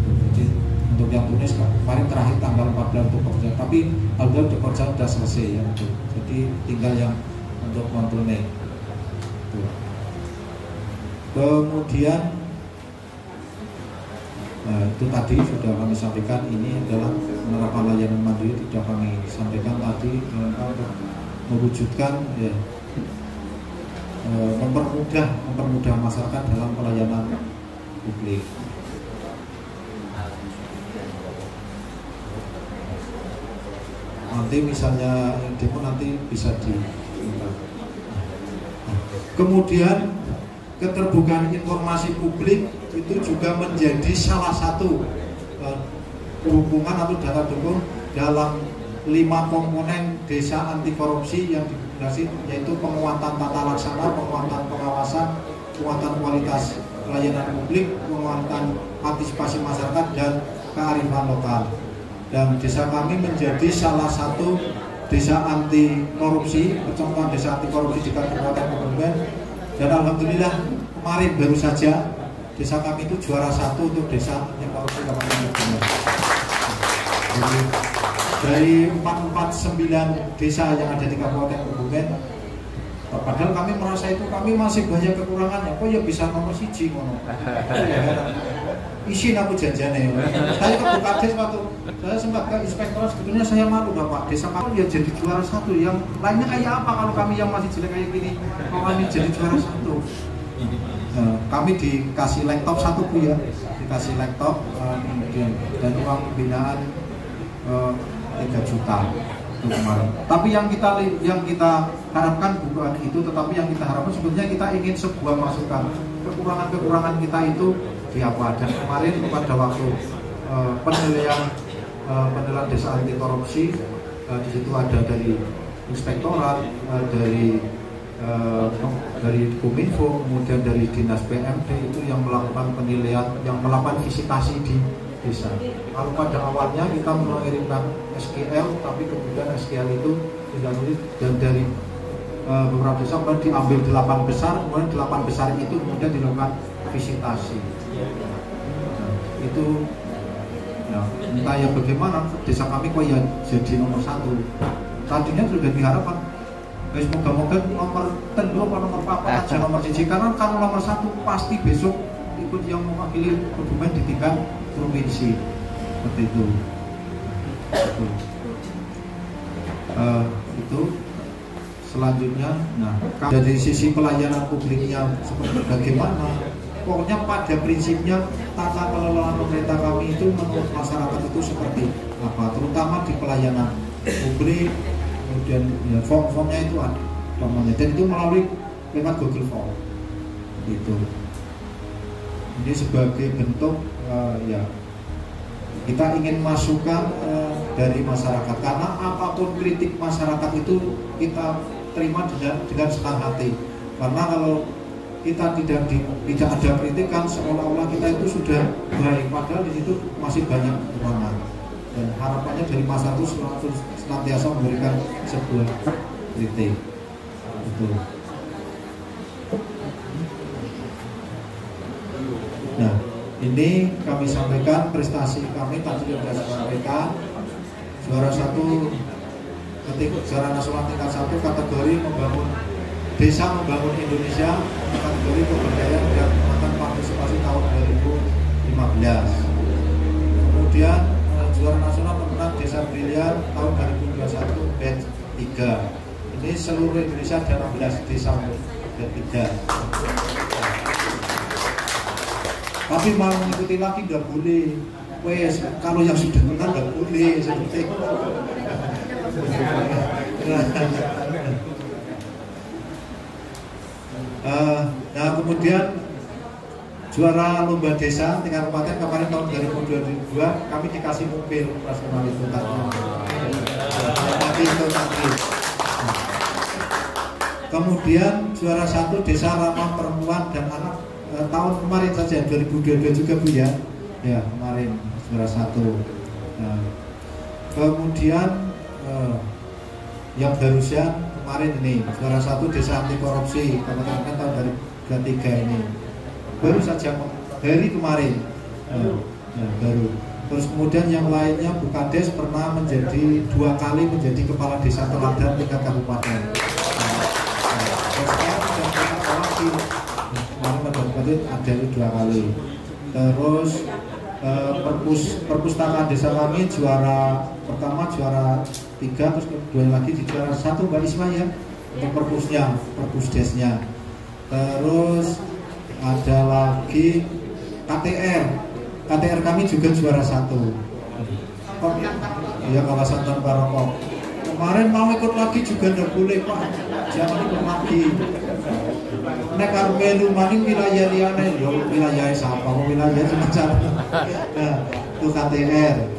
Jadi untuk yang tunai kemarin terakhir tanggal 14 untuk pekerjaan, tapi alhamdulillah untuk pekerjaan sudah selesai ya. Jadi tinggal yang untuk non tunai. Kemudian itu tadi sudah kami sampaikan, ini adalah penerapan layanan mandiri sudah kami sampaikan tadi untuk mewujudkan ya, mempermudah masyarakat dalam pelayanan publik. Nanti misalnya yang demo nanti bisa di. Kemudian keterbukaan informasi publik itu juga menjadi salah satu hubungan atau data dukung dalam 5 komponen desa anti korupsi yang digunakan, yaitu penguatan tata laksana, penguatan pengawasan, penguatan kualitas pelayanan publik, penguatan partisipasi masyarakat, dan kearifan lokal. Dan desa kami menjadi salah satu desa anti korupsi, percontohan desa anti korupsi di Kabupaten Kebumen. Dan alhamdulillah kemarin baru saja desa kami itu juara 1 untuk desa anti korupsi Kabupaten Kebumen. Dari 449 desa yang ada di Kabupaten Kebumen, padahal kami merasa itu kami masih banyak kekurangannya. Kok ya bisa nomor 1 ngono. Isin aku janjane. Saya ke Bukades waktu saya sempat ke inspektorat, sebetulnya saya malu Bapak, desa kami ya jadi juara 1. Yang lainnya kayak apa kalau kami yang masih jelek kayak gini, kalau kami jadi juara 1. Kami dikasih laptop 1 Bu ya, dikasih laptop kemudian dan uang pembinaan 3 juta itu kemarin. Tapi yang kita harapkan bukan itu, tetapi yang kita harapkan sebetulnya kita ingin sebuah masukan kekurangan kita itu di apa. Dan kemarin pada waktu penilaian desa anti korupsi, di situ ada dari inspektorat, dari Kominfo, kemudian dari dinas PMD itu yang melakukan penilaian, yang melakukan visitasi di desa. Kalau pada awalnya kita mengirimkan SKL, tapi kemudian SKL itu tidak nulis, dan dari beberapa desa kemudian diambil 8 besar, kemudian 8 besar itu kemudian dilakukan visitasi. Itu ya, entah ya bagaimana desa kami kok ya jadi nomor 1. Tadinya sudah diharapkan semoga-moga nomor 10 atau nomor 4 aja nomor 1, karena kalau nomor 1 pasti besok ikut yang mewakili Kebumen di tingkat provinsi seperti itu. Itu selanjutnya, nah dari sisi pelayanan publiknya seperti bagaimana, pokoknya pada prinsipnya tata kelola pemerintah kami itu menurut masyarakat itu seperti apa, terutama di pelayanan publik. Kemudian ya, form-formnya itu ada namanya, dan itu melalui lewat Google Form itu. Ini sebagai bentuk ya kita ingin masukkan dari masyarakat, karena apapun kritik masyarakat itu kita terima dengan senang hati, karena kalau kita tidak ada kritikan seolah-olah kita itu sudah baik, padahal di situ masih banyak kekurangan. Dan harapannya dari masyarakat itu senantiasa memberikan sebuah kritik. Betul. Nah, ini kami sampaikan prestasi kami tadi sudah sampaikan. Juara 1 juara nasional tingkat 1 kategori membangun desa membangun Indonesia, kategori pemberdayaan dan penguatan partisipasi tahun 2015. Kemudian juara nasional pemenang desa brilian tahun 2021 batch 3. Ini seluruh Indonesia ada 16 desa batch 3. Tapi mau mengikuti lagi nggak boleh. Wes, kalau yang sudah menang nggak boleh seperti itu. Nah kemudian juara lomba desa tingkat kabupaten kemarin tahun 2022 kami dikasih mobil operasional itu tadi. Kemudian juara 1 desa ramah perempuan dan anak tahun kemarin saja 2022 juga Bu ya. Ya kemarin juara 1. Kemudian yang barusan kemarin ini juara 1 desa anti korupsi Kabupaten tahun 2023 ini baru saja hari kemarin baru. Terus kemudian yang lainnya Bukades pernah menjadi 2 kali menjadi kepala desa teladan tingkat kabupaten. Kemarin ada 2 kali. Terus perpustakaan desa kami juara pertama, juara 3, terus kedua lagi di juara 1 Mbak Isma ya untuk perpusdesnya. Terus ada lagi KTR kami juga juara 1. Ya kawasan tanpa rokok. Kemarin mau ikut lagi juga tidak boleh Pak, jangan ikut lagi. Nek karmelu maning wilayah liane, wilayah siapa? Wilayah semacam. Nah, itu KTR.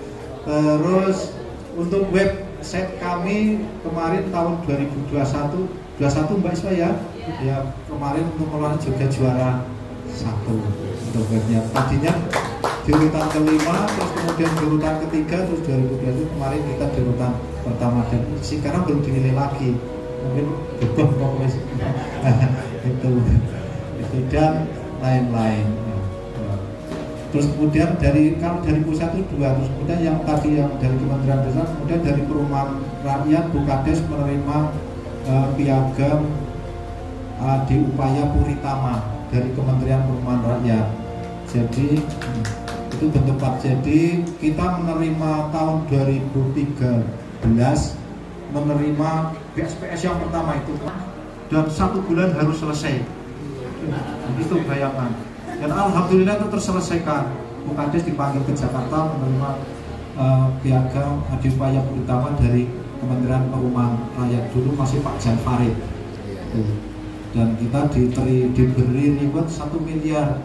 Terus untuk website kami kemarin tahun 2021 Mbak Isma ya. Ya kemarin untuk pengelolaan juga juara 1 untuk webnya. Tadinya di urutan ke-5, terus kemudian di urutan ke-3, terus 2020 kemarin kita di urutan pertama dan sekarang belum dinilai lagi. Mungkin berubah pokoknya itu dan lain-lain. Terus kemudian kalau dari pusat itu 2, terus kemudian yang tadi yang dari Kementerian Desa, kemudian dari Perumahan Rakyat Bukades menerima piagam di upaya Puritama dari Kementerian Perumahan Rakyat. Jadi itu bentuk Pak. Jadi kita menerima tahun 2013 menerima BSPS yang pertama itu dan 1 bulan harus selesai. Itu bayangan. Dan alhamdulillah itu terselesaikan. Bukades dipanggil ke Jakarta menerima piagam adi upaya Puritama dari Kementerian Perumahan Rakyat, dulu masih Pak Jan Farid. Dan kita diberi reward 1 miliar.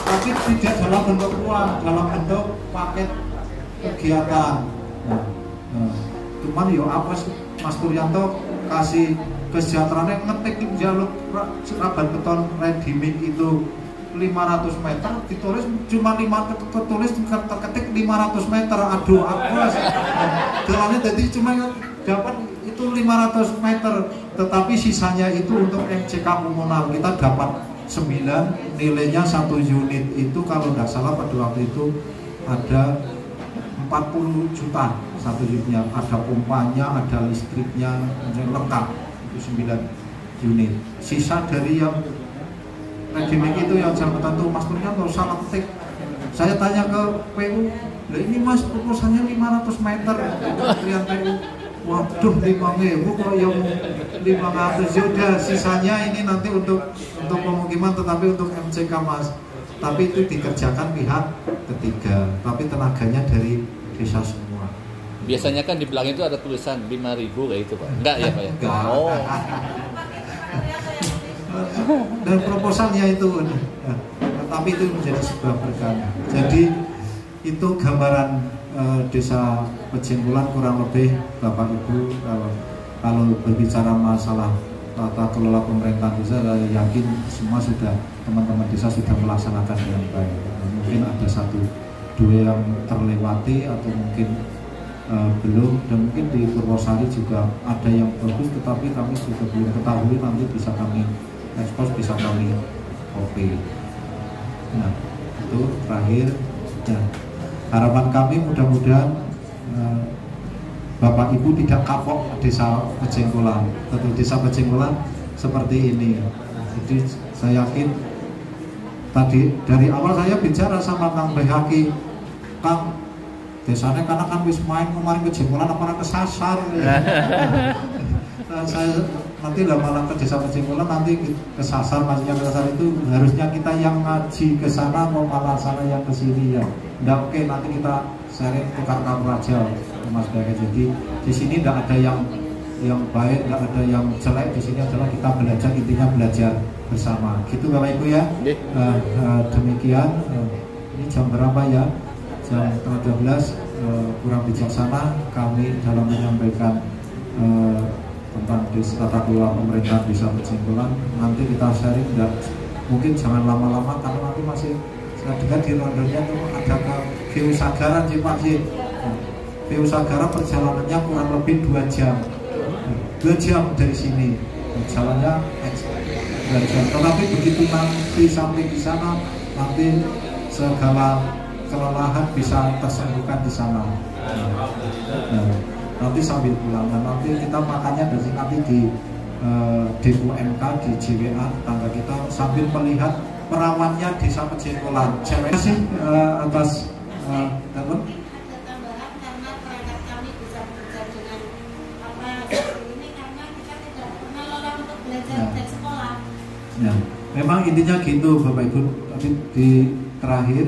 Tapi tidak dalam bentuk uang, dalam bentuk paket kegiatan. Cuman yo apa Mas Turyanto kasih kesejahteraannya ngetik jalur raban beton ready mix itu 500 meter ditulis cuma 5 tertulis terketik 500 meter. Aduh apa jalannya jadi cuma dapat itu 500 meter, tetapi sisanya itu untuk MCK komunal kita dapat 9, nilainya 1 unit itu kalau tidak salah pada waktu itu ada 40 juta 1 unitnya, ada pompanya, ada listriknya, lengkap itu 9 unit. Sisa dari yang ready-mix itu yang jam tertentu Mas Turyanto salah ketik. Saya tanya ke PU, lah ini Mas proposalnya 500 meter Kementerian PU. Waduh 5.000 kok yang 500 yaudah sisanya ini nanti untuk pemukiman tetapi untuk MCK Mas. Tapi itu dikerjakan pihak ketiga, tapi tenaganya dari desa semua. Biasanya kan di belakang itu ada tulisan 5.000 kayak itu Pak. Enggak ya Pak ya? Enggak. Oh. Dan proposalnya itu tapi itu menjadi sebuah berkah. Jadi itu gambaran desa Pejengkulan kurang lebih Bapak Ibu kalau berbicara masalah tata kelola pemerintahan desa, saya yakin semua sudah teman-teman desa sudah melaksanakan dengan baik. Mungkin ada 1-2 yang terlewati atau mungkin belum, dan mungkin di Purwosari juga ada yang bagus tetapi kami juga belum ketahui, nanti bisa kami ekspos, bisa kami copy. Nah itu terakhir ya. Harapan kami mudah-mudahan Bapak Ibu tidak kapok desa Pejengkulan. Tentu desa Pejengkulan seperti ini. Jadi saya yakin tadi dari awal saya bicara sama Kang Behaki, Kang desanya karena kan wis main kemarin Pejengkulan apa kesasar. Saya nanti lah malah ke desa Pejengkulan nanti kesasar, maksudnya kesasar itu harusnya kita yang ngaji ke sana mau malah sana yang ke sini ya. Nggak, oke nanti kita sharing tukar kabar aja Mas Beke. Jadi di sini tidak ada yang baik, tidak ada yang jelek. Di sini adalah kita belajar, intinya belajar bersama. Gitu Bapak Ibu ya. Demikian. Ini jam berapa ya? Jam 13. Kurang bijaksana kami dalam menyampaikan tentang tata kelola pemerintahan desa Pejengkulan. Nanti kita sharing, mungkin jangan lama-lama karena nanti masih saya dengar di rondonya itu ada ke Gewisagaran sih Pak sih. di Usagara perjalanannya kurang lebih 2 jam. 2 jam dari sini jalannya 2 jam. Tetapi begitu nanti sampai di sana, nanti segala kelelahan bisa tersembuhkan di sana. Nah, nanti sambil pulang, dan nanti kita makannya dari nanti di DUMK di JWA tetangga kita sambil melihat perawannya Desa Pejenggolan. Terima kasih atas teman. Ya, memang intinya gitu Bapak Ibu. Tapi di terakhir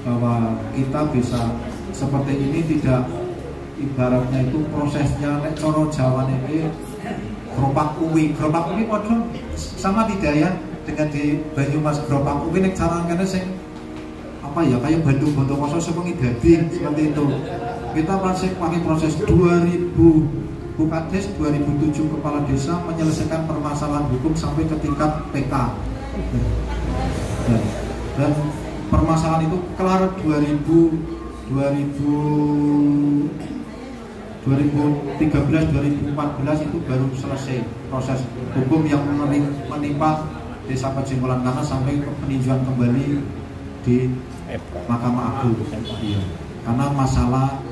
bahwa kita bisa seperti ini, tidak ibaratnya itu prosesnya nek coro Jawa ini geropak uwi padha sama tidak ya dengan di Banyumas geropak uwi nek cara kene sing apa ya kayak Bandung Bondowoso sepengi dadi seperti itu. Kita masih pakai proses 2000 Bupades 2007 kepala desa menyelesaikan permasalahan hukum sampai ke tingkat PK. Dan permasalahan itu kelar 2013-2014 itu baru selesai proses hukum yang menimpa Desa Pejenggolan karena sampai ke peninjauan kembali di Mahkamah Agung. Karena masalah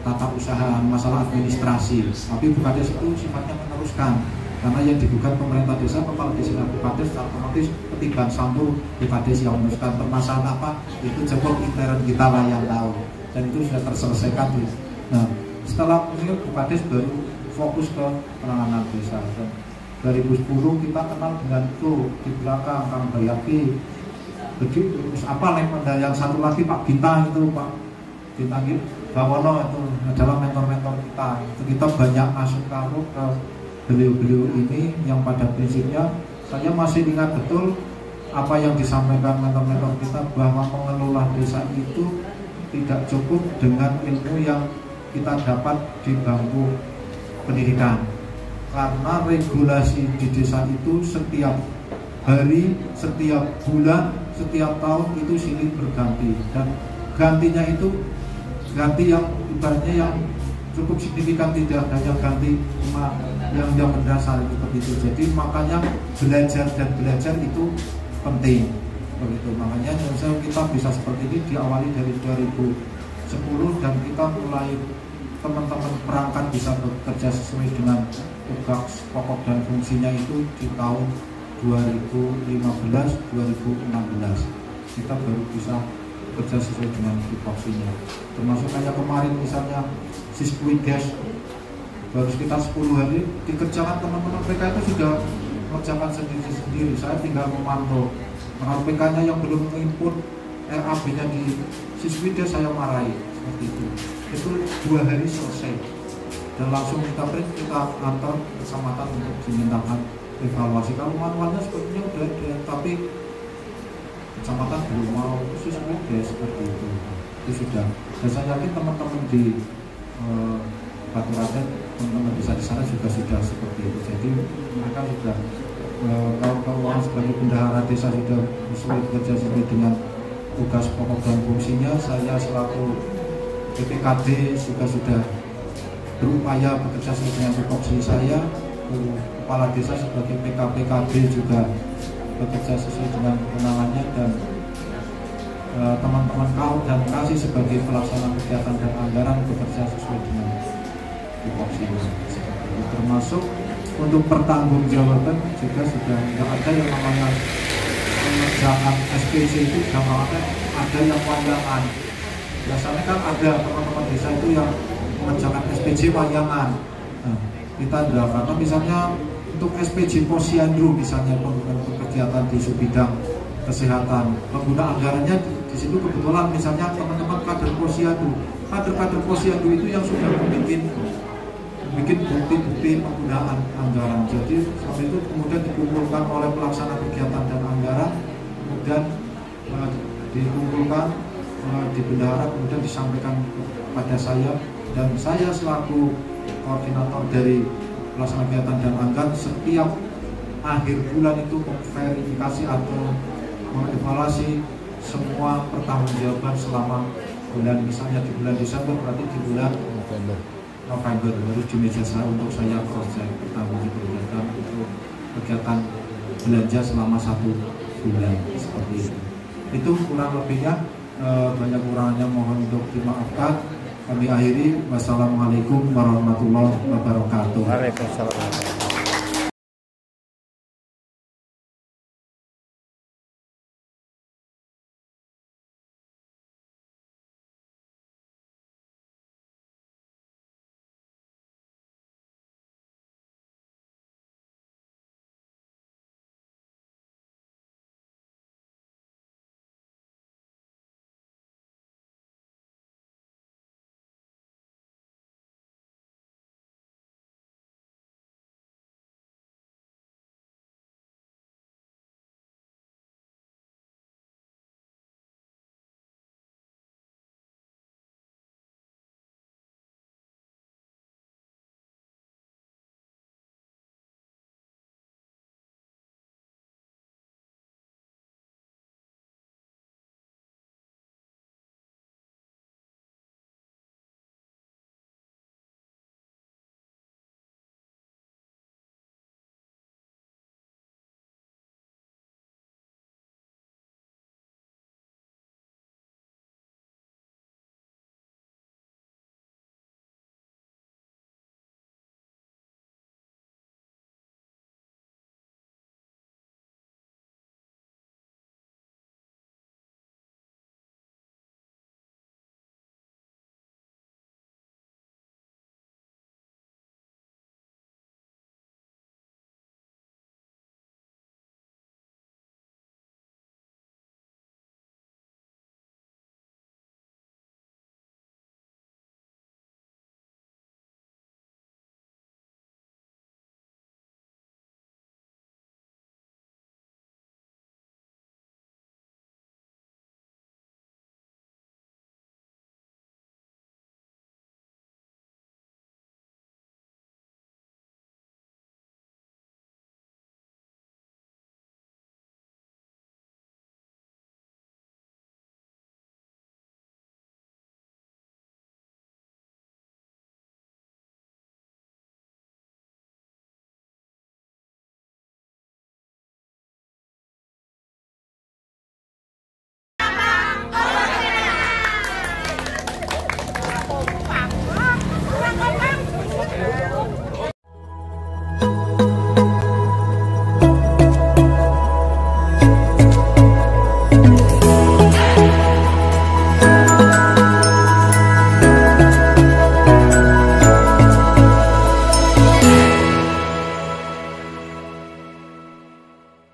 tata usaha, masalah administrasi. Tapi Bupades itu sifatnya meneruskan. Karena yang digugat pemerintah desa, kepala desa Bupades otomatis ketiban sampul Bupades yang meneruskan. Permasalahan apa? Itu jempol intern kita lah yang tahu. Dan itu sudah terselesaikan. Nah, setelah ini Bupades baru fokus ke penanganan desa. Dan 2010 kita kenal dengan itu di belakang Kang Bayaki. Begitu terus apa yang satu lagi Pak Bintang itu Pak Bintang Bawono itu adalah mentor-mentor kita. Itu kita banyak masuk kamu ke beliau-beliau ini yang pada prinsipnya saya masih ingat betul apa yang disampaikan mentor-mentor kita bahwa mengelola desa itu tidak cukup dengan ilmu yang kita dapat di bangku pendidikan, karena regulasi di desa itu setiap hari, setiap bulan, setiap tahun itu silih berganti, dan gantinya itu ganti yang ibaratnya yang cukup signifikan, tidak hanya ganti yang mendasar seperti itu. Jadi makanya belajar itu penting begitu. Makanya kita bisa seperti ini diawali dari 2010 dan kita mulai teman-teman perangkat bisa bekerja sesuai dengan tugas pokok dan fungsinya itu di tahun 2015-2016 kita baru bisa bekerja sesuai dengan tupoksinya. Termasuk kayak kemarin misalnya Siskuides baru sekitar 10 hari dikerjakan teman-teman PK itu sudah mengerjakan sendiri-sendiri. Saya tinggal memantau. Kalau PK-nya yang belum menginput RAB-nya di Siskuides saya marahi seperti itu. Itu 2 hari selesai dan langsung kita print, kita antar kecamatan untuk dimintakan evaluasi. Kalau manualnya sepertinya udah ada, tapi kecamatan belum mau, Siskuides seperti itu sudah. Dan saya yakin teman-teman di Batu Raden, teman-teman di sana juga sudah seperti itu. Jadi mereka sudah kalau sebagai bendahara desa sudah bekerja sesuai dengan tugas pokok dan fungsinya. Saya selaku PPKD juga sudah berupaya bekerja sesuai dengan tupoksi saya. Kepala desa sebagai PKPKD juga bekerja sesuai dengan kewenangannya, dan teman-teman kau dan kasih sebagai pelaksana kegiatan dan anggaran bekerja sesuai dengan tupoksi. Termasuk untuk pertanggungjawaban juga sudah tidak ada yang namanya pengerjaan SPC itu, jangan ada yang wayangan. Biasanya kan ada teman-teman desa itu yang mengerjakan SPC wayangan. Nah, kita ada karena misalnya untuk SPJ Posyandu misalnya untuk kegiatan di subbidang kesehatan, pengguna anggarannya di situ kebetulan misalnya teman-teman kader Posyandu, kader Posyandu itu yang sudah bikin bukti-bukti penggunaan anggaran. Jadi seperti itu kemudian dikumpulkan oleh pelaksana kegiatan dan anggaran, kemudian dikumpulkan di bendahara, kemudian disampaikan kepada saya, dan saya selaku koordinator dari pelaksana kegiatan dan anggaran setiap akhir bulan itu memverifikasi atau mengevaluasi semua pertanggungjawaban selama bulan, misalnya di bulan Desember berarti di bulan November harus di meja saya untuk saya cross check pertanggung jawaban untuk kegiatan belanja selama 1 bulan seperti itu. Itu kurang lebihnya, banyak kurangannya mohon untuk dimaafkan. Kami akhiri, wassalamualaikum warahmatullahi wabarakatuh. Waalaikumsalam.